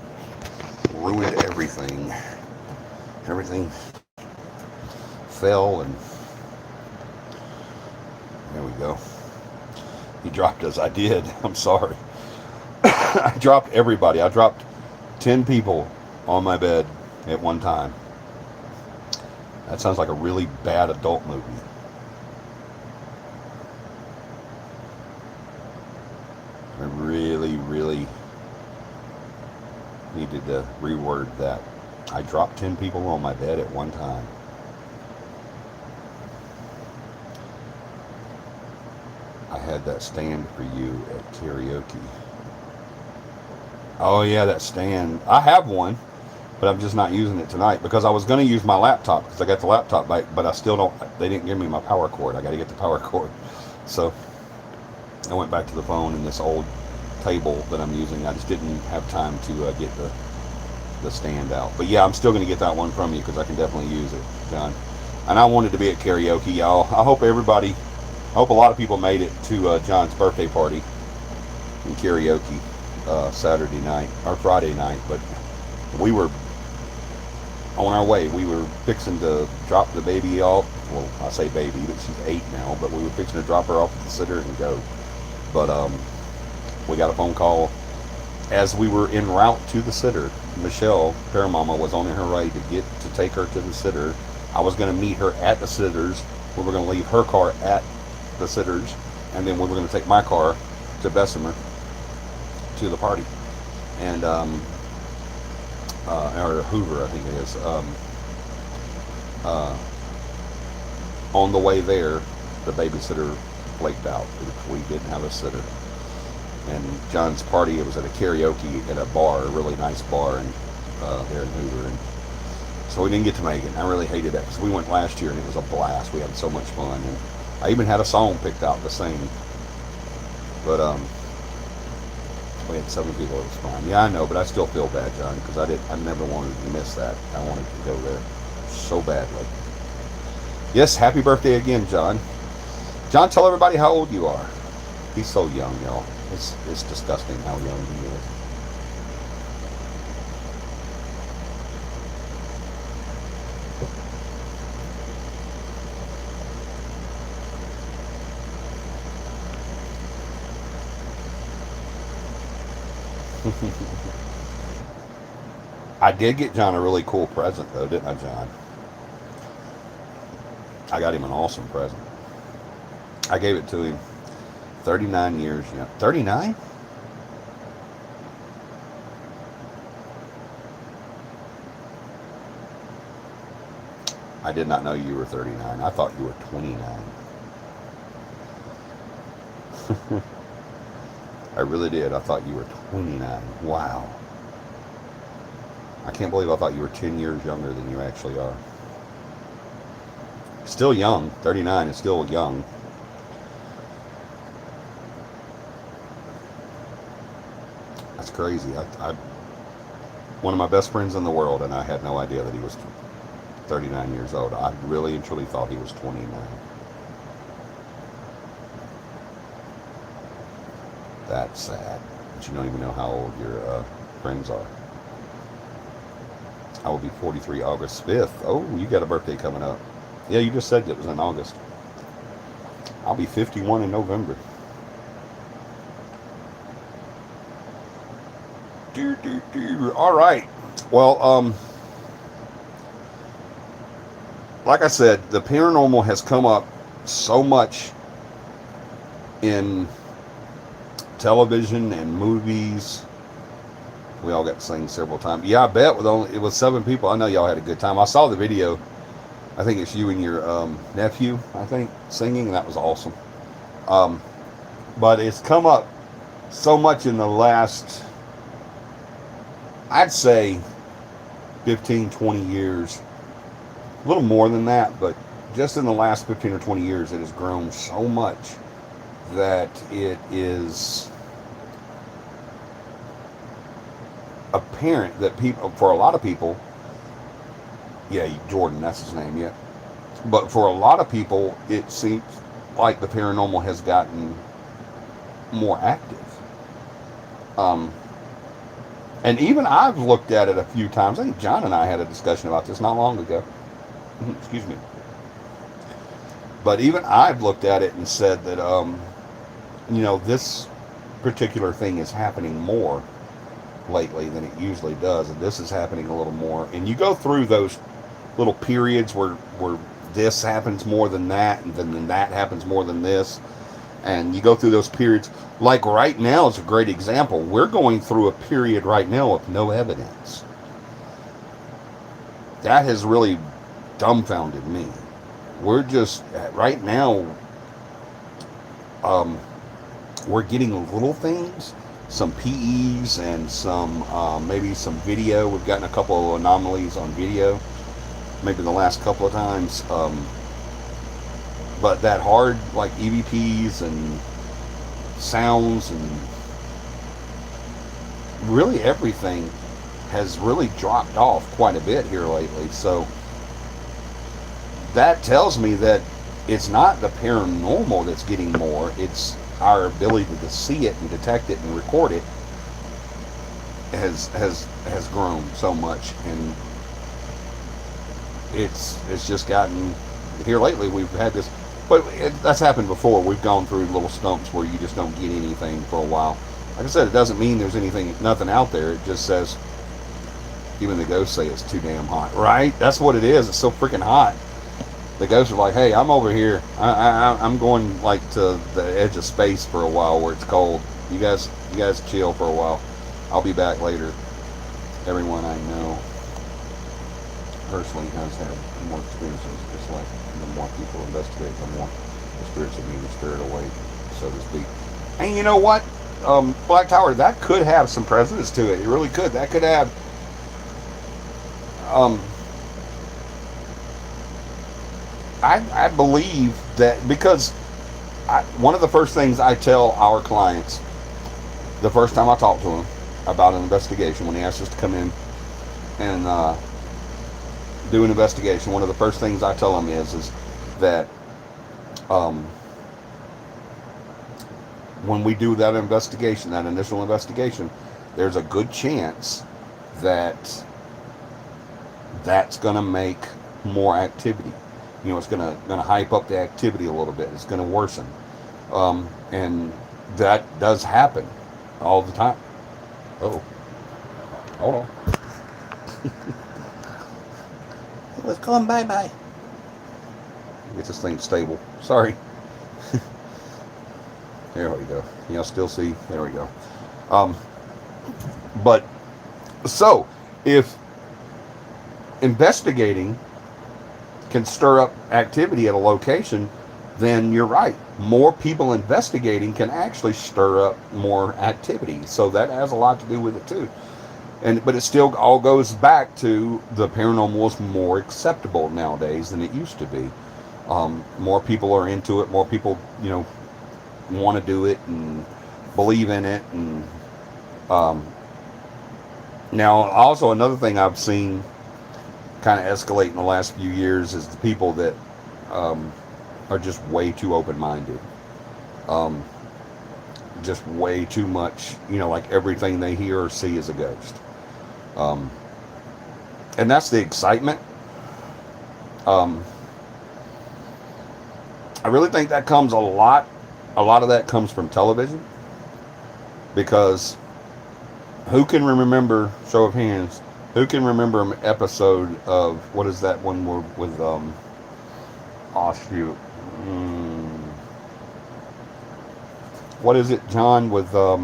ruined everything. Everything fell, and there we go. He dropped us. I did. I'm sorry. I dropped everybody. I dropped 10 people on my bed at one time. That sounds like a really bad adult movie. I really, really needed to reword that. I dropped 10 people on my bed at one time. I had that stand for you at karaoke. Oh yeah, that stand. I have one, but I'm just not using it tonight because I was going to use my laptop because I got the laptop back, but I still don't. They didn't give me my power cord. I got to get the power cord. So I went back to the phone and this old table that I'm using. I just didn't have time to get the stand out. But yeah, I'm still going to get that one from you because I can definitely use it, John. And I wanted to be at karaoke, y'all. I hope a lot of people made it to John's birthday party in karaoke Saturday night or Friday night. But we were on our way. We were fixing to drop the baby off. Well, I say baby, but she's 8 now. But we were fixing to drop her off at the sitter and go. But we got a phone call as we were en route to the sitter. Michelle, Paramama, was on her way to take her to the sitter. I was going to meet her at the sitters. We were going to leave her car at the sitters, and then we were going to take my car to Bessemer to the party. And or Hoover, I think it is. On the way there, the babysitter flaked out. We didn't have a sitter. And John's party, it was at a karaoke at a bar, a really nice bar there in Hoover. And so we didn't get to make it. And I really hated that because we went last year and it was a blast. We had so much fun. And I even had a song picked out to sing. But we had 7 people. It was fine. Yeah, I know, but I still feel bad, John, because I never wanted to miss that. I wanted to go there so badly. Yes, happy birthday again, John. John, tell everybody how old you are. He's so young, y'all. It's disgusting how young he is. I did get John a really cool present, though, didn't I, John? I got him an awesome present. I gave it to him 39 years, 39? I did not know you were 39. I thought you were 29. I really did. I thought you were 29. Wow. I can't believe I thought you were 10 years younger than you actually are. Still young. 39 is still young. That's crazy. One of my best friends in the world, and I had no idea that he was 39 years old. I really and truly thought he was 29. That's sad. But you don't even know how old your friends are. I will be 43 August 5th. Oh, you got a birthday coming up. Yeah, you just said it was in August. I'll be 51 in November. All right. Well, like I said, the paranormal has come up so much in television and movies. We all got to sing several times. Yeah, I bet it was 7 people. I know y'all had a good time. I saw the video. I think it's you and your nephew, I think, singing, and that was awesome. But it's come up so much in the last, I'd say, 15, 20 years. A little more than that, but just in the last 15 or 20 years, it has grown so much that it is apparent that people, for a lot of people, yeah, Jordan, that's his name, yeah. But for a lot of people, it seems like the paranormal has gotten more active. And even I've looked at it a few times. I think John and I had a discussion about this not long ago. Excuse me. But even I've looked at it and said that, this particular thing is happening more lately than it usually does. And this is happening a little more. And you go through those little periods where this happens more than that, and then that happens more than this. And you go through those periods. Like right now is a great example. We're going through a period right now of no evidence. That has really dumbfounded me. We're just, right now, we're getting little things, some PEs and some, maybe some video. We've gotten a couple of anomalies on video, maybe the last couple of times. But that hard, like EVPs and sounds and really everything has really dropped off quite a bit here lately. So that tells me that it's not the paranormal that's getting more, it's our ability to see it and detect it and record it has grown so much. And it's just gotten, here lately we've had this, but that's happened before. We've gone through little stumps where you just don't get anything for a while. Like I said, it doesn't mean there's nothing out there. It just says, even the ghosts say it's too damn hot, right? That's what it is. It's so freaking hot. The ghosts are like, hey, I'm over here. I'm going like to the edge of space for a while where it's cold. You guys chill for a while. I'll be back later. Everyone I know personally has had more experiences, just like the more people investigate, the more The spirits of being stirred away, so to speak. And you know what? Black Tower, that could have some presence to it. It really could. That could have. Um, I believe that because one of the first things I tell our clients the first time I talk to them about an investigation, when they ask us to come in and do an investigation, one of the first things I tell them is that when we do that investigation, that initial investigation, there's a good chance that that's going to make more activity. You know, it's going to hype up the activity a little bit. It's going to worsen, and that does happen all the time. Oh, hold on. Let's call him bye-bye. Get this thing stable. Sorry. There we go. Y'all still see? There we go. But so if investigating can stir up activity at a location, then you're right. More people investigating can actually stir up more activity. So that has a lot to do with it too. But it still all goes back to the paranormal is more acceptable nowadays than it used to be. More people are into it. More people, want to do it and believe in it. And now, also another thing I've seen kind of escalate in the last few years is the people that are just way too open-minded. Just way too much, like everything they hear or see is a ghost. And that's the excitement. I really think that comes a lot of that comes from television, because who can remember, show of hands, who can remember an episode of, what is that one with what is it, John, with the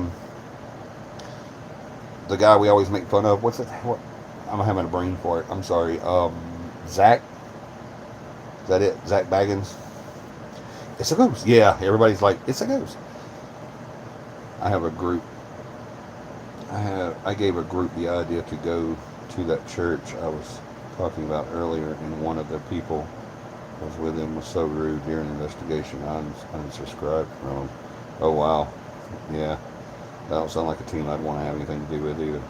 guy we always make fun of? What's it? What? I'm having a brain for it. I'm sorry. Zach? Is that it? Zach Baggins? It's a ghost. Yeah, everybody's like, it's a ghost. I have a group. I gave a group the idea to go to that church I was talking about earlier, and one of the people I was with him was so rude during the investigation. I unsubscribed from him. Oh wow, yeah, that don't sound like a team I'd want to have anything to do with either.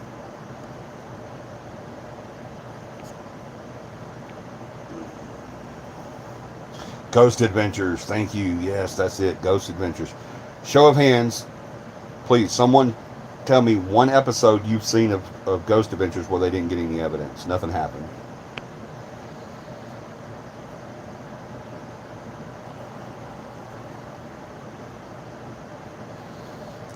Ghost Adventures, thank you. Yes, that's it. Ghost Adventures. Show of hands, please. Someone tell me one episode you've seen of Ghost Adventures where they didn't get any evidence. Nothing happened.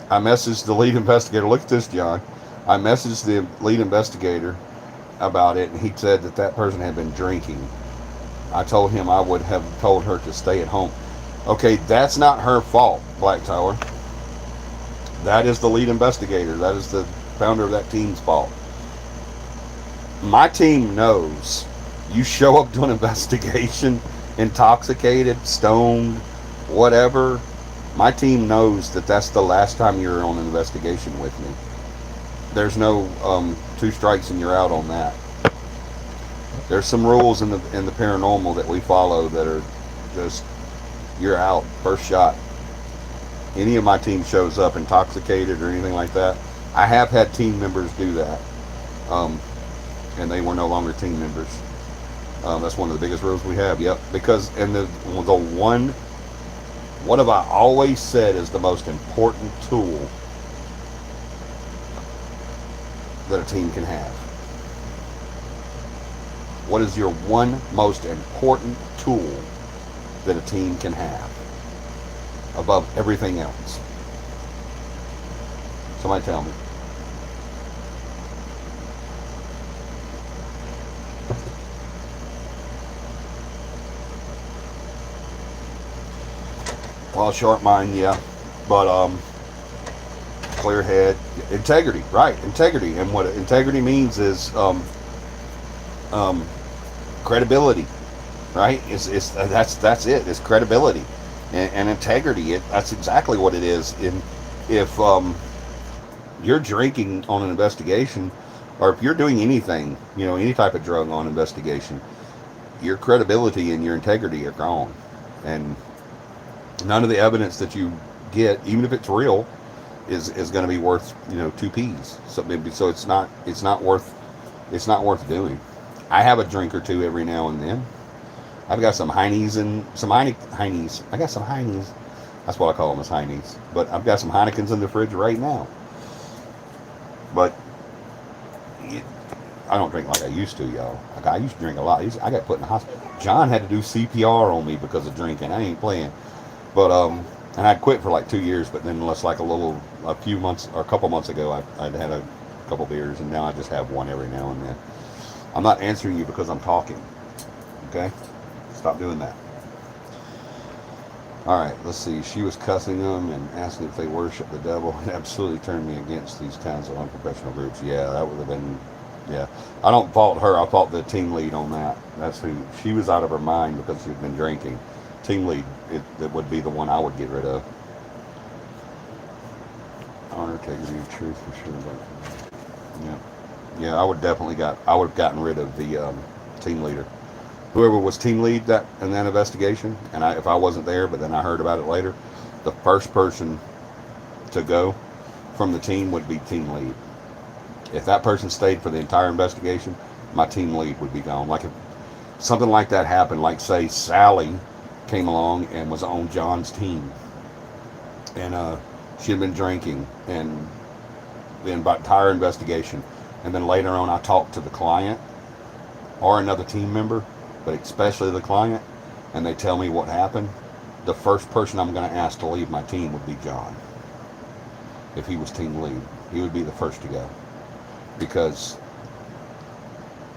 I messaged the lead investigator. Look at this, John. I messaged the lead investigator about it, and he said that person had been drinking. I told him I would have told her to stay at home. Okay, that's not her fault, Black Tower. That is the lead investigator. That is the founder of that team's fault. My team knows you show up to an investigation intoxicated, stoned, whatever. My team knows that that's the last time you're on an investigation with me. There's no 2 strikes and you're out on that. There's some rules in the paranormal that we follow that are just, you're out, first shot. Any of my team shows up intoxicated or anything like that, I have had team members do that, and they were no longer team members. That's one of the biggest rules we have. Yep, because what have I always said is the most important tool that a team can have? What is your one most important tool that a team can have above everything else? Somebody tell me. Well, sharp mind, yeah, but clear head, integrity, right? Integrity, and what integrity means is credibility, right? That's it. It's credibility. and integrity. That's exactly what it is. If you're drinking on an investigation, or if you're doing anything, any type of drug on investigation, your credibility and your integrity are gone, and none of the evidence that you get, even if it's real, is going to be worth two peas. So maybe so it's not worth doing. I have a drink or two every now and then. I've got some Heinies and some Heinies. I got some Heinies. That's what I call them, as Heinies. But I've got some Heinekens in the fridge right now. But I don't drink like I used to, y'all. Like I used to drink a lot. I got put in the hospital. John had to do CPR on me because of drinking. I ain't playing. But and I quit for like 2 years. But then, let's like a few months or a couple months ago, I'd had a couple beers, and now I just have one every now and then. I'm not answering you because I'm talking. Okay, stop doing that. All right, let's see. She was cussing them and asking if they worship the devil. It absolutely turned me against these kinds of unprofessional groups. Yeah, that would have been. Yeah, I don't fault her. I fault the team lead on that. That's who. She was out of her mind because she'd been drinking. Team lead, it would be the one I would get rid of. Honor, integrity, and truth for sure. But yeah, I would have gotten rid of the team leader. Whoever was team lead in that investigation, and if I wasn't there, but then I heard about it later, the first person to go from the team would be team lead. If that person stayed for the entire investigation, my team lead would be gone. Like if something like that happened, like say Sally came along and was on John's team, and she had been drinking, and the entire investigation, and then later on I talked to the client or another team member, but especially the client, and they tell me what happened, the first person I'm going to ask to leave my team would be John. If he was team lead, he would be the first to go. Because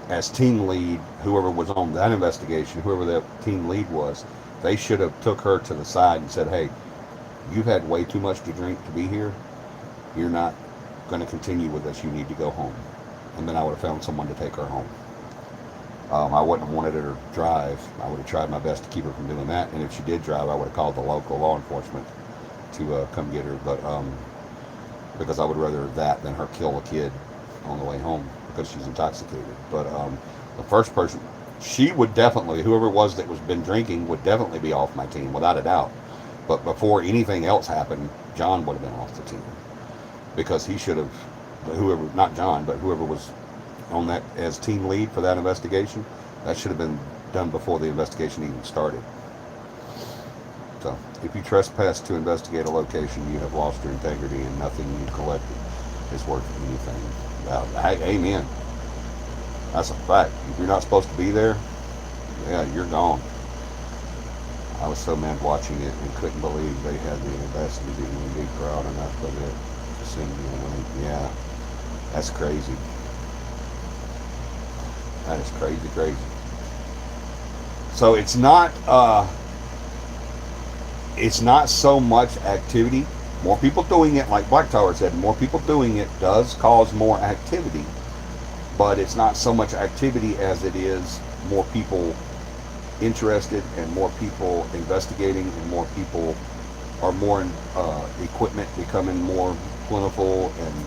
as team lead, whoever was on that investigation, whoever the team lead was, they should have took her to the side and said, hey, you've had way too much to drink to be here. You're not going to continue with this. You need to go home. And then I would have found someone to take her home. I wouldn't have wanted her to drive. I would have tried my best to keep her from doing that. And if she did drive, I would have called the local law enforcement to come get her. But because I would rather that than her kill a kid on the way home because she's intoxicated. But the first person, she would definitely, whoever it was that was been drinking, would definitely be off my team, without a doubt. But before anything else happened, John would have been off the team. Because he should have, whoever, not John, but whoever was on that as team lead for that investigation, that should have been done before the investigation even started. So, if you trespass to investigate a location, you have lost your integrity, and nothing you collected is worth anything. Amen. That's a fact. If you're not supposed to be there, yeah, you're gone. I was so mad watching it and couldn't believe they had the audacity to even be proud enough of it to sing me. Yeah, that's crazy. That is crazy. So it's not so much activity. More people doing it, like Black Tower said, more people doing it does cause more activity. But it's not so much activity as it is more people interested and more people investigating and more people or more equipment becoming more plentiful and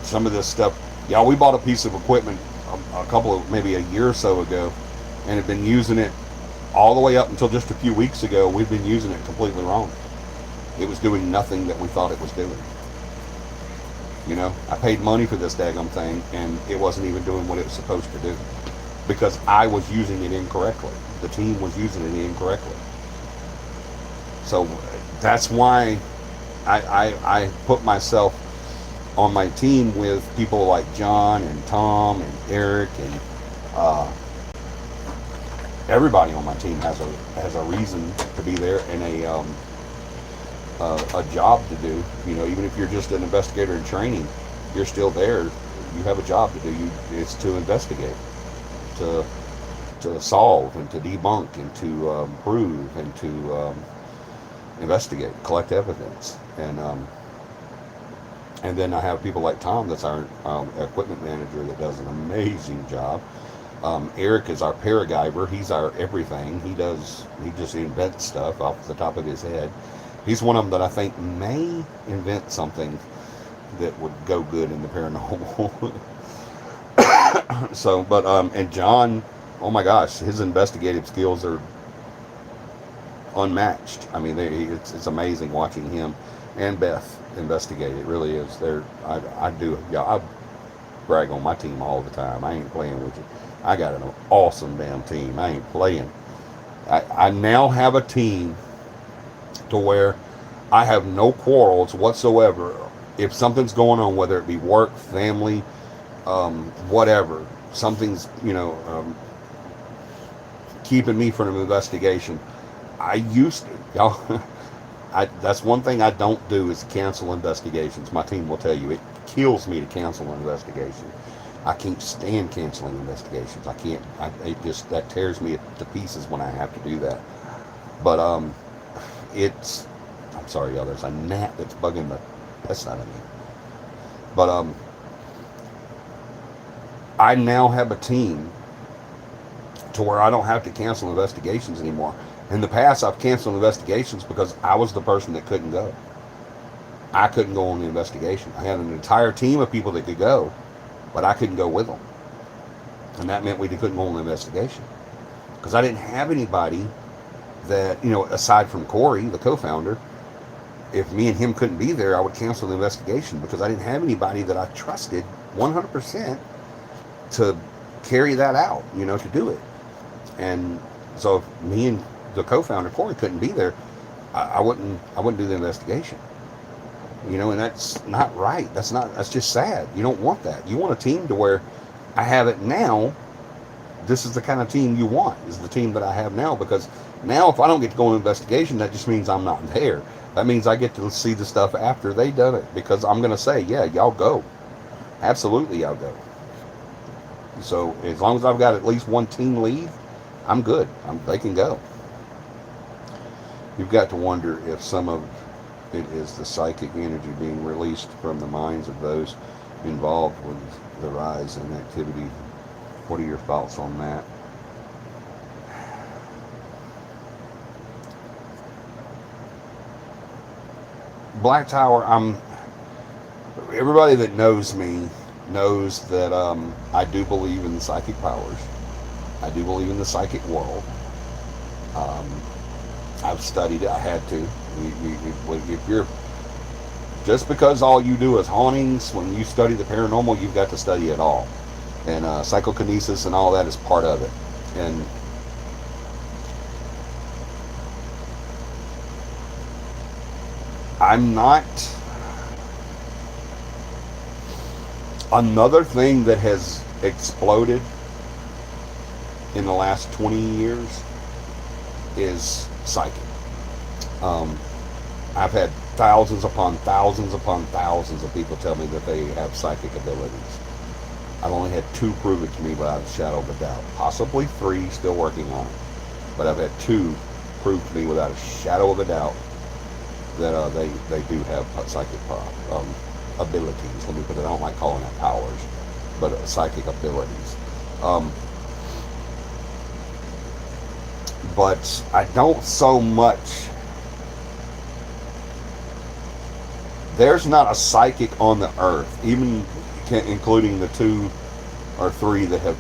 some of this stuff. Yeah, we bought a piece of equipment maybe a year or so ago and have been using it all the way up until just a few weeks ago. We've been using it completely wrong. It was doing nothing that we thought it was doing. I paid money for this daggum thing and it wasn't even doing what it was supposed to do because I was using it incorrectly. The team was using it incorrectly. So that's why I put myself on my team with people like John and Tom and Eric and everybody on my team has a reason to be there and a job to do. Even if you're just an investigator in training, you're still there. You have a job to do. It's to investigate, to solve, and to debunk, and to prove, and to investigate, collect evidence, and then I have people like Tom, that's our equipment manager, that does an amazing job. Eric is our paragiver. He's our everything. He just invents stuff off the top of his head. He's one of them that I think may invent something that would go good in the paranormal. So, but and John, oh my gosh, his investigative skills are unmatched. I mean, it's amazing watching him and Beth investigate. It really is. I do, yeah, I brag on my team all the time. I ain't playing with you. I got an awesome damn team. I ain't playing. I now have a team to where I have no quarrels whatsoever. If something's going on, whether it be work, family, whatever, something's, keeping me from an investigation. I used to, y'all, that's one thing I don't do is cancel investigations. My team will tell you it kills me to cancel an investigation. I can't stand canceling investigations. I can't. It just that tears me to pieces when I have to do that. But it's. I'm sorry, y'all. There's a gnat that's bugging the piss out of me. But I now have a team to where I don't have to cancel investigations anymore. In the past, I've canceled investigations because I was the person that couldn't go. I couldn't go on the investigation. I had an entire team of people that could go, but I couldn't go with them. And that meant we couldn't go on the investigation. Because I didn't have anybody that, aside from Corey, the co-founder, if me and him couldn't be there, I would cancel the investigation because I didn't have anybody that I trusted 100% to carry that out, to do it. And so if me and the co-founder Corey couldn't be there, I wouldn't do the investigation. And that's not right. That's just sad. You don't want that. You want a team to where I have it now. This is the kind of team you want, is the team that I have now, because now if I don't get to go on an investigation, that just means I'm not there. That means I get to see the stuff after they done it, because I'm going to say, yeah, y'all go. Absolutely, y'all go. So as long as I've got at least one team lead, I'm good. They can go. You've got to wonder if some of it is the psychic energy being released from the minds of those involved with the rise in activity. What are your thoughts on that? Black Tower, everybody that knows me knows that I do believe in psychic powers. I do believe in the psychic world. I've studied it. I had to. If you're just because all you do is hauntings, when you study the paranormal, you've got to study it all. And psychokinesis and all that is part of it. And I'm not. Another thing that has exploded in the last 20 years is psychic. I've had thousands upon thousands upon thousands of people tell me that they have psychic abilities. I've only had 2 prove it to me without a shadow of a doubt. Possibly 3, still working on it. But I've had 2 prove to me without a shadow of a doubt that they do have psychic abilities. Let me put it, I don't like calling it powers, but psychic abilities. But I don't so much. There's not a psychic on the earth, even including the 2 or 3 that have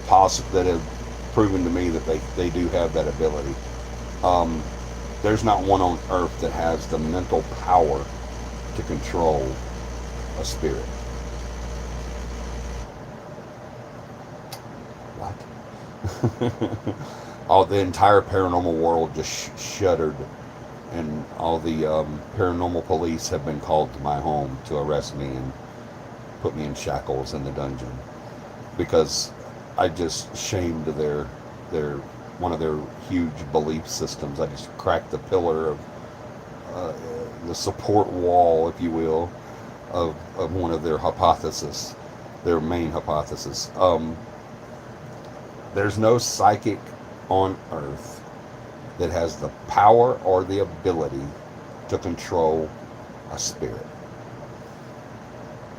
proven to me that they do have that ability. There's not one on earth that has the mental power to control a spirit. What? All the entire paranormal world just shuddered, and all the paranormal police have been called to my home to arrest me and put me in shackles in the dungeon because I just shamed their one of their huge belief systems. I just cracked the pillar of the support wall, if you will, of one of their hypotheses, their main hypothesis. There's no psychic on earth that has the power or the ability to control a spirit.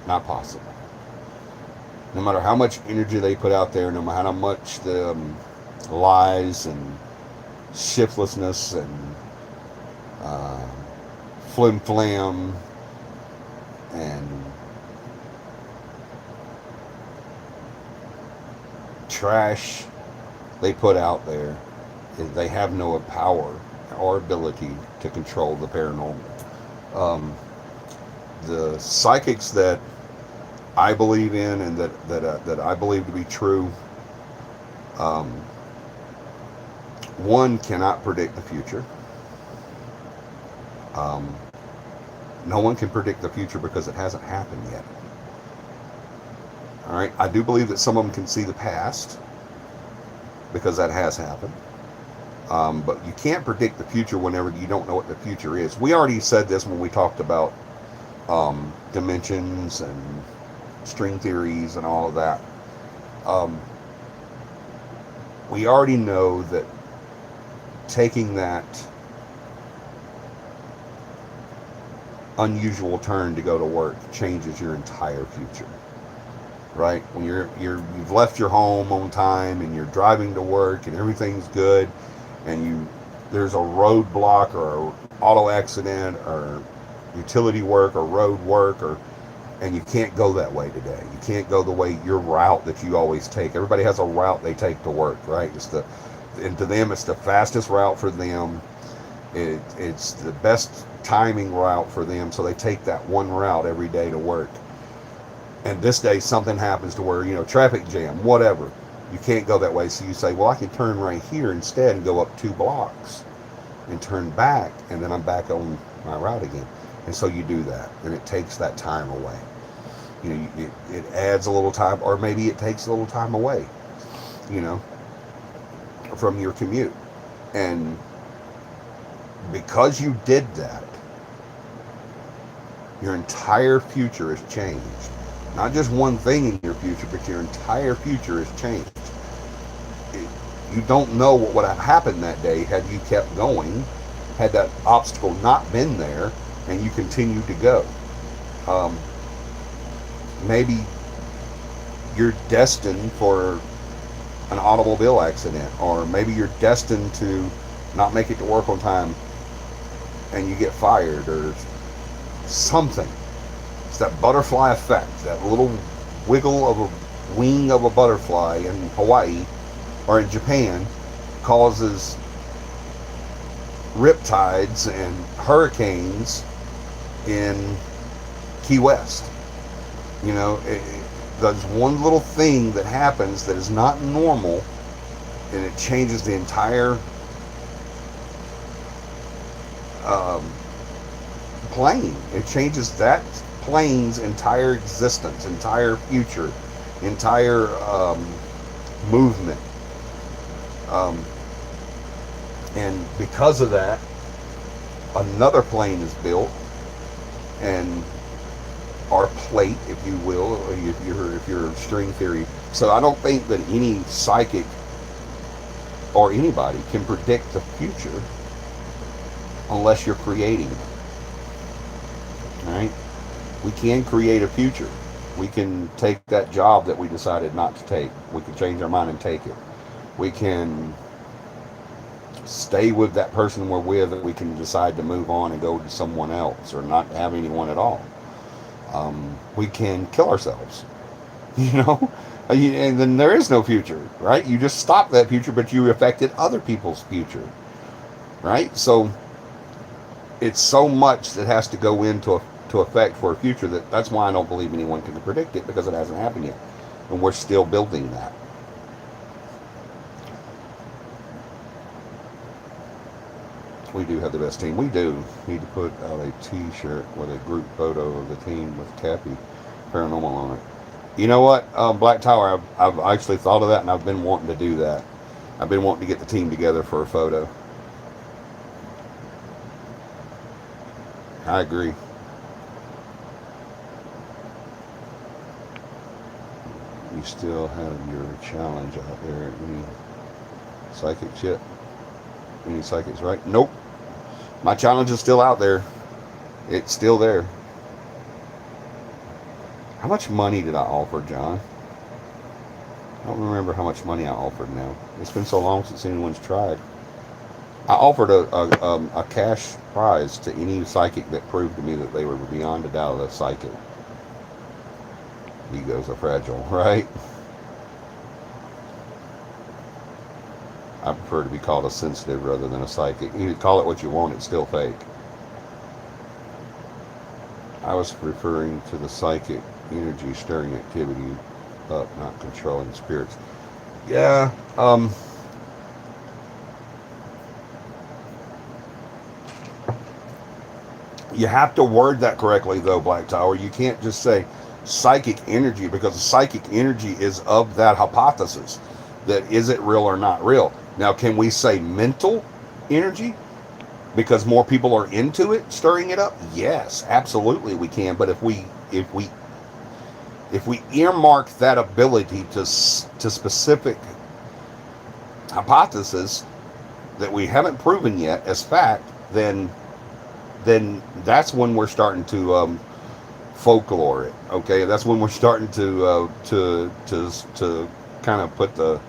Not possible. No matter how much energy they put out there, no matter how much the lies and shiftlessness and uh, flim flam and trash they put out there, they have no power or ability to control the paranormal. Um, the psychics that I believe in and that I believe to be true, um, one cannot predict the future. Um, no one can predict the future because it hasn't happened yet. All right, I do believe that some of them can see the past because that has happened. But you can't predict the future whenever you don't know what the future is. We already said this when we talked about dimensions and string theories and all of that. We already know that taking that unusual turn to go to work changes your entire future. Right? When you've left your home on time and you're driving to work and everything's good, and there's a roadblock or an auto accident or utility work or road work, and you can't go that way today. You can't go the way your route that you always take. Everybody has a route they take to work, right? And to them it's the fastest route for them. It's the best timing route for them, so they take that one route every day to work. And this day something happens to where, traffic jam, whatever. You can't go that way. So you say, well, I can turn right here instead and go up 2 blocks and turn back, and then I'm back on my route again. And so you do that, and it takes that time away. It adds a little time, or maybe it takes a little time away, from your commute. And because you did that, your entire future has changed. Not just one thing in your future, but your entire future has changed. You don't know what would have happened that day had you kept going, had that obstacle not been there, and you continued to go. Maybe you're destined for an automobile accident, or maybe you're destined to not make it to work on time and you get fired, or something. It's that butterfly effect, that little wiggle of a wing of a butterfly in Hawaii or in Japan causes riptides and hurricanes in Key West. There's one little thing that happens that is not normal, and it changes the entire plane. It changes that plane's entire existence, entire future, entire movement. And because of that, another plane is built, and our plate, if you will, if you're string theory. So I don't think that any psychic or anybody can predict the future unless you're creating it. All right? We can create a future. We can take that job that we decided not to take. We can change our mind and take it. We can stay with that person we're with, and we can decide to move on and go to someone else, or not have anyone at all. We can kill ourselves, and then there is no future, right? You just stopped that future, but you affected other people's future, right? So it's so much that has to go into effect for a future that's why I don't believe anyone can predict it, because it hasn't happened yet, and we're still building that. We do have the best team. We do need to put out a t-shirt with a group photo of the team with CAPI Paranormal on it. You know what, Black Tower, I've actually thought of that, and I've been wanting to do that. I've been wanting to get the team together for a photo. I agree. You still have your challenge out there. Any psychics yet? Any psychics, right? Nope. My challenge is still out there. It's still there. How much money did I offer, John? I don't remember how much money I offered now. It's been so long since anyone's tried. I offered a cash prize to any psychic that proved to me that they were beyond a doubt a psychic. Egos are fragile, right? I prefer to be called a sensitive rather than a psychic. You can call it what you want, it's still fake. I was referring to the psychic energy stirring activity up, not controlling spirits. Yeah, you have to word that correctly, though, Black Tower. You can't just say psychic energy because psychic energy is of that hypothesis that is it real or not real. Now, can we say mental energy because more people are into it, stirring it up? Yes, absolutely, we can. But if we earmark that ability to specific hypothesis that we haven't proven yet as fact, then that's when we're starting to folklore it. Okay, that's when we're starting to kind of put the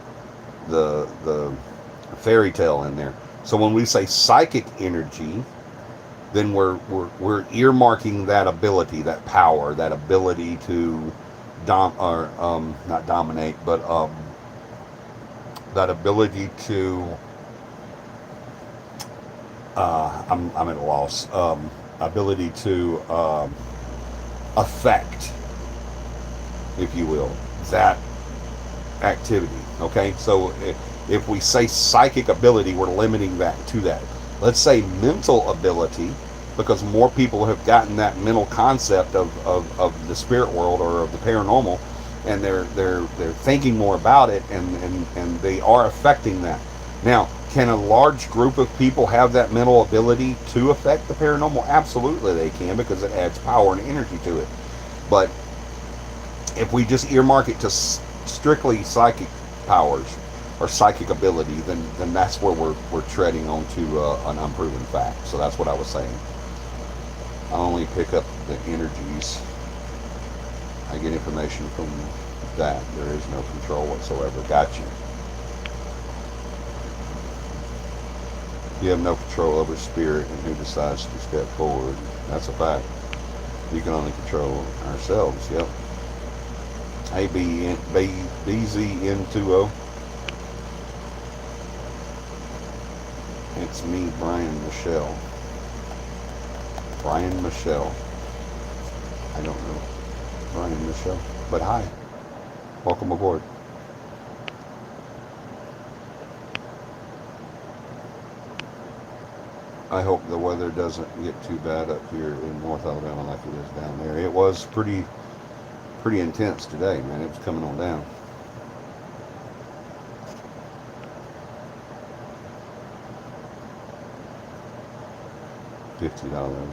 fairy tale in there. So when we say psychic energy, then we're earmarking that ability, that power, that ability to not dominate, but that ability to I'm at a loss. Ability to affect, if you will, that activity. Okay, so if we say psychic ability, we're limiting that to that. Let's say mental ability, because more people have gotten that mental concept of the spirit world or of the paranormal, and they're thinking more about it, and they are affecting that. Now, can a large group of people have that mental ability to affect the paranormal? Absolutely they can, because it adds power and energy to it. But if we just earmark it to strictly psychic powers or psychic ability, then that's where we're treading onto an unproven fact. So that's what I was saying. I only pick up the energies. I get information from that. There is no control whatsoever. Got you. You have no control over spirit and who decides to step forward. That's a fact. We can only control ourselves. Yep. BZN20. It's me, Brian Michelle. Brian Michelle. I don't know Brian Michelle, but hi. Welcome aboard. I hope the weather doesn't get too bad up here in North Alabama like it is down there. It was pretty intense today, man. It was coming on down. $50.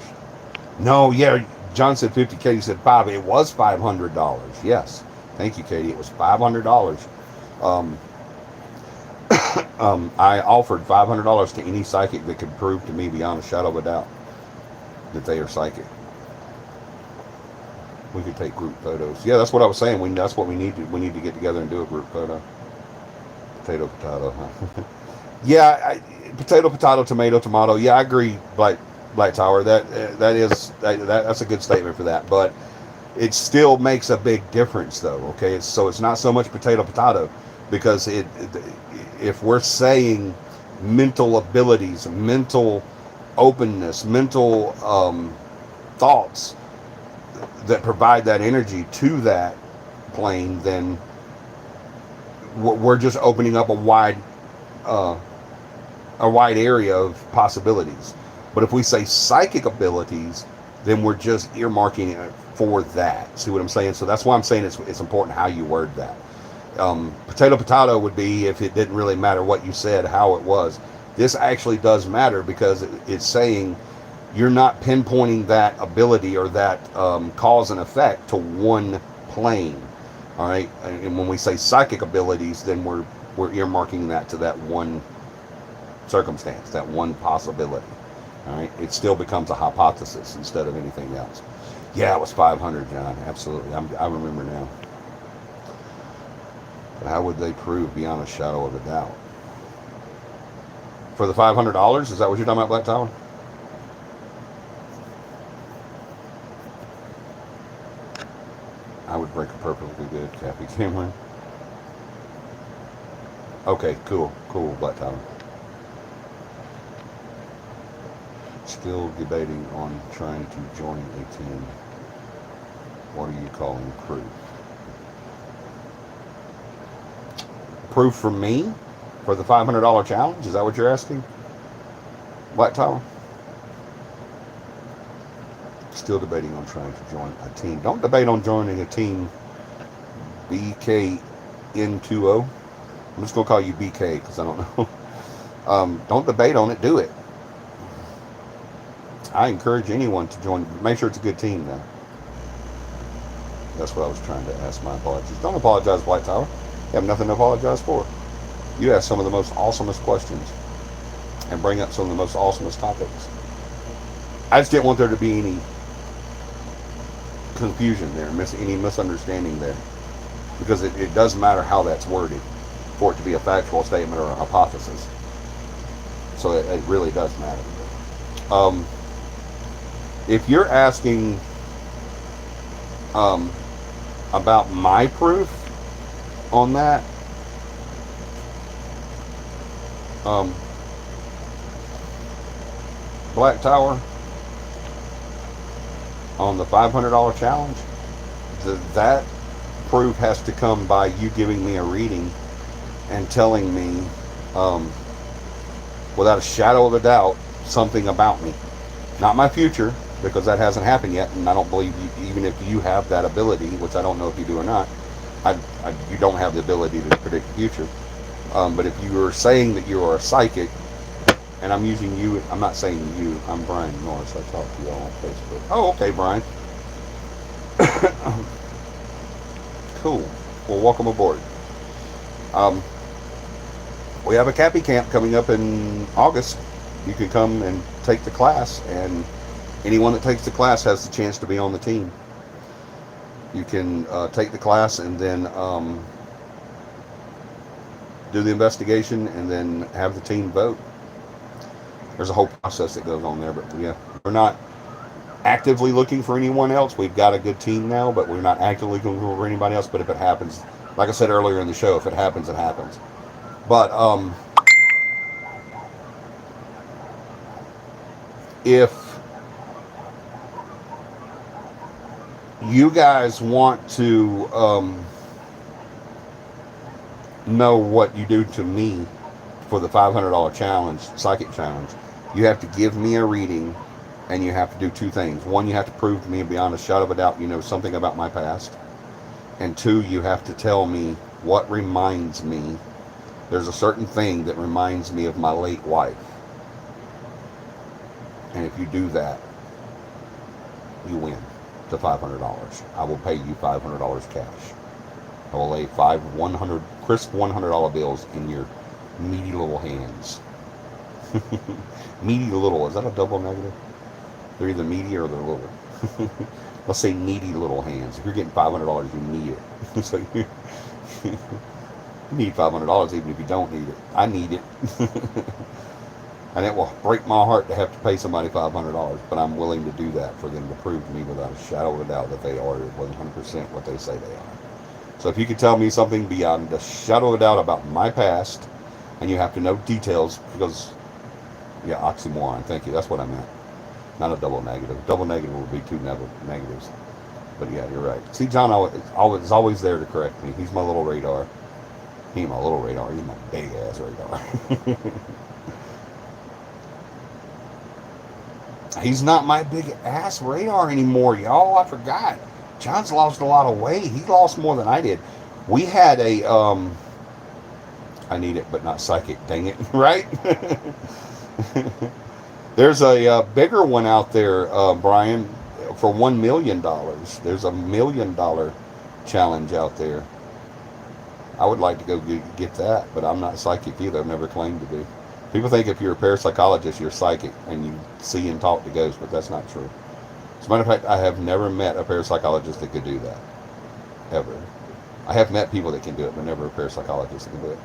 No, yeah, John said 50. Katie said 5. It was $500. Yes, thank you, Katie. It was $500. I offered $500 to any psychic that could prove to me beyond a shadow of a doubt that they are psychic. We could take group photos. Yeah, that's what I was saying. That's what we need to. We need to get together and do a group photo. Potato, huh? Yeah, potato, tomato, tomato. Yeah, I agree, Black Tower. That's a good statement for that. But it still makes a big difference, though. Okay, so it's not so much potato, because if we're saying mental abilities, mental openness, mental thoughts that provide that energy to that plane, then we're just opening up a wide area of possibilities. But if we say psychic abilities, then we're just earmarking it for that. See what I'm saying? So that's why I'm saying it's important how you word that. Potato would be if it didn't really matter what you said, how it was. This actually does matter because it's saying you're not pinpointing that ability or that cause and effect to one plane. All right, and when we say psychic abilities, then we're earmarking that to that one circumstance, that one possibility. All right, it still becomes a hypothesis instead of anything else. Yeah, it was 500, John. Absolutely, I remember now. But how would they prove beyond a shadow of a doubt? For the $500, is that what you're talking about, Black Tower? I would break a perfectly good Cappy Cameron. Okay, cool, Black Tower. Still debating on trying to join a team. What are you calling proof? Proof from me for the $500 challenge? Is that what you're asking, Black Tower? Still debating on trying to join a team. Don't debate on joining a team, BKN20. I'm just going to call you BK because I don't know. Don't debate on it. Do it. I encourage anyone to join. Make sure it's a good team, though. That's what I was trying to ask. My apologies. Don't apologize, Black Tower. You have nothing to apologize for. You ask some of the most awesomest questions and bring up some of the most awesomest topics. I just didn't want there to be any confusion there, any misunderstanding there, because it doesn't matter how that's worded for it to be a factual statement or a hypothesis. So it really does matter. If you're asking about my proof on that, Black Tower, on the $500 challenge, that proof has to come by you giving me a reading and telling me, without a shadow of a doubt, something about me. Not my future, because that hasn't happened yet, and I don't believe you, even if you have that ability, which I don't know if you do or not, you don't have the ability to predict the future. But if you are saying that you are a psychic, and I'm using you, I'm not saying you, I'm Brian Norris, I talk to you all on Facebook. Oh, okay, Brian. Cool. Well, welcome aboard. We have a CAPI camp coming up in August. You can come and take the class, and anyone that takes the class has the chance to be on the team. You can take the class and then do the investigation and then have the team vote. There's a whole process that goes on there, but yeah, we're not actively looking for anyone else. We've got a good team now, but we're not actively looking for anybody else. But if it happens, like I said earlier in the show, if it happens, it happens. But if you guys want to know what you do to me for the $500 challenge, psychic challenge, you have to give me a reading, and you have to do two things. One, you have to prove to me beyond a shadow of a doubt you know something about my past. And two, you have to tell me what reminds me. There's a certain thing that reminds me of my late wife. And if you do that, you win the $500. I will pay you $500 cash. I will lay crisp $100 bills in your meaty little hands. Meaty little, is that a double negative? They're either meaty or they're little. Let's say needy little hands. If you're getting $500, you need it. So you need $500 even if you don't need it. I need it. And it will break my heart to have to pay somebody $500, but I'm willing to do that for them to prove to me without a shadow of a doubt that they are 100% what they say they are. So if you could tell me something beyond a shadow of a doubt about my past, and you have to know details, because, yeah, oxymoron, thank you, that's what I meant. Not a double negative. Double negative would be two negatives. But yeah, you're right. See, John is always there to correct me. He's my little radar. He ain't my little radar, he's my big ass radar. He's not my big ass radar anymore, y'all. I forgot. John's lost a lot of weight. He lost more than I did. We had a I need it, but not psychic. Dang it! Right? There's a bigger one out there, Brian, for $1 million. There's $1 million challenge out there. I would like to go get that, but I'm not psychic either. I've never claimed to be. People think if you're a parapsychologist, you're psychic and you see and talk to ghosts, but that's not true. As a matter of fact, I have never met a parapsychologist that could do that. Ever. I have met people that can do it, but never a parapsychologist that can do it.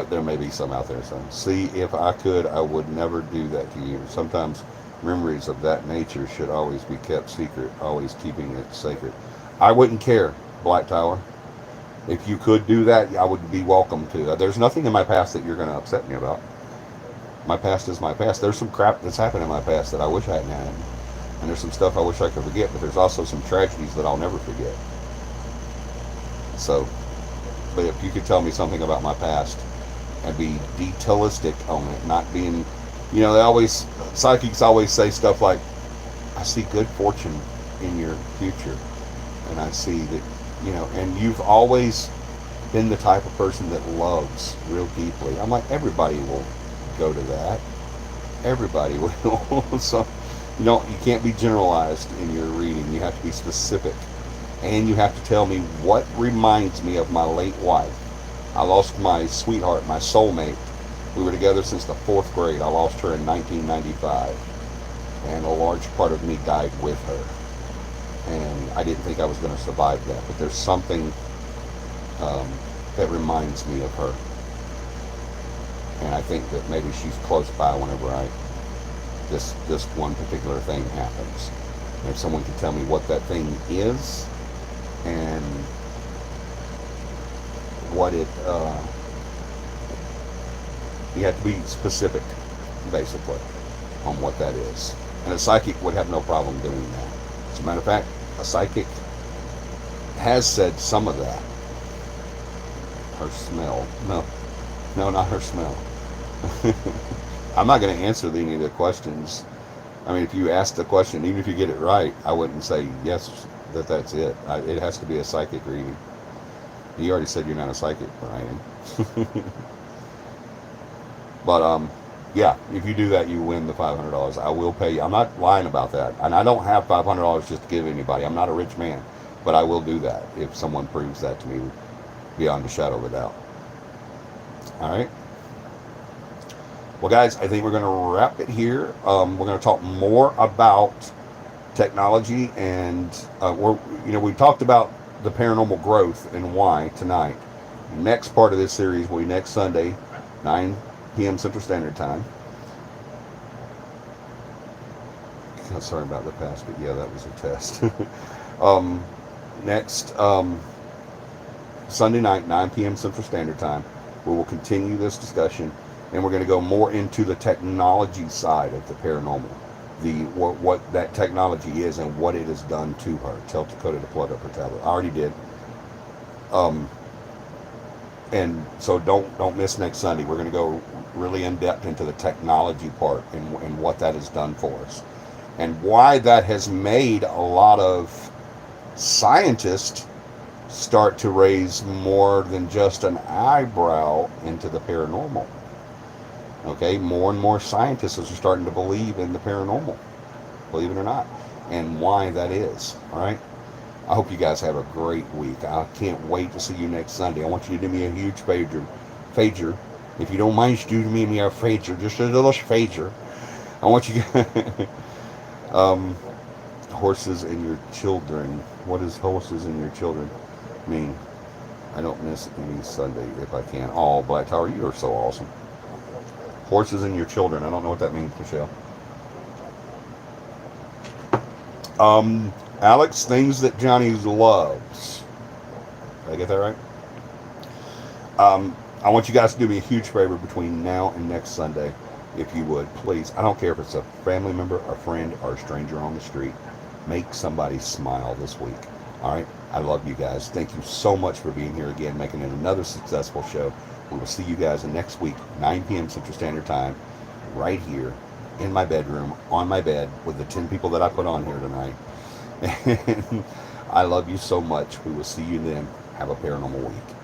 There may be some out there saying, see, if I could, I would never do that to you. Sometimes memories of that nature should always be kept secret, always keeping it sacred. I wouldn't care, Black Tower. If you could do that, I would be welcome to. There's nothing in my past that you're going to upset me about. My past is my past. There's some crap that's happened in my past that I wish I hadn't had. And there's some stuff I wish I could forget, but there's also some tragedies that I'll never forget. So, but if you could tell me something about my past and be detailistic on it, not being, psychics always say stuff like, I see good fortune in your future. And I see that, and you've always been the type of person that loves real deeply. I'm like, everybody will go to that. Everybody will. So, you can't be generalized in your reading. You have to be specific. And you have to tell me what reminds me of my late wife. I lost my sweetheart, my soulmate. We were together since the 4th grade. I lost her in 1995. And a large part of me died with her. And I didn't think I was going to survive that. But there's something that reminds me of her. And I think that maybe she's close by whenever this one particular thing happens. And if someone could tell me what that thing is and what it, you have to be specific, basically, on what that is. And a psychic would have no problem doing that. As a matter of fact, a psychic has said some of that. Her smell. No, not her smell. I'm not going to answer any of the questions. I mean, if you ask the question, even if you get it right, I wouldn't say yes, that's it. It has to be a psychic reading. You already said you're not a psychic, Brian. But, yeah, if you do that, you win the $500. I will pay you. I'm not lying about that. And I don't have $500 just to give anybody. I'm not a rich man. But I will do that if someone proves that to me beyond a shadow of a doubt. All right. Well, guys, I think we're going to wrap it here. We're going to talk more about technology, and we talked about the paranormal growth and why tonight. Next part of this series will be next Sunday, 9 p.m. Central Standard Time. Sorry about the past, but yeah, that was a test. Next Sunday night, 9 p.m. Central Standard Time, we will continue this discussion, and we're going to go more into the technology side of the paranormal, what that technology is and what it has done to her. Tell Dakota to plug up her tablet. I already did. And so don't miss next Sunday. We're going to go really in depth into the technology part and what that has done for us, and why that has made a lot of scientists start to raise more than just an eyebrow into the paranormal. Okay, more and more scientists are starting to believe in the paranormal, believe it or not, and why that is. All right, I hope you guys have a great week. I can't wait to see you next Sunday. I want you to do me a huge favor. If you don't mind doing me a favor, just a little favor. I want you horses and your children. What does horses and your children mean? I don't miss any Sunday if I can. Oh, Black Tower, you are so awesome. Horses and your children. I don't know what that means, Michelle. Alex, things that Johnny loves. Did I get that right? I want you guys to do me a huge favor between now and next Sunday, if you would, please. I don't care if it's a family member, a friend, or a stranger on the street. Make somebody smile this week. All right? I love you guys. Thank you so much for being here again, making it another successful show. We will see you guys next week, 9 p.m. Central Standard Time, right here in my bedroom, on my bed, with the 10 people that I put on here tonight. And I love you so much. We will see you then. Have a paranormal week.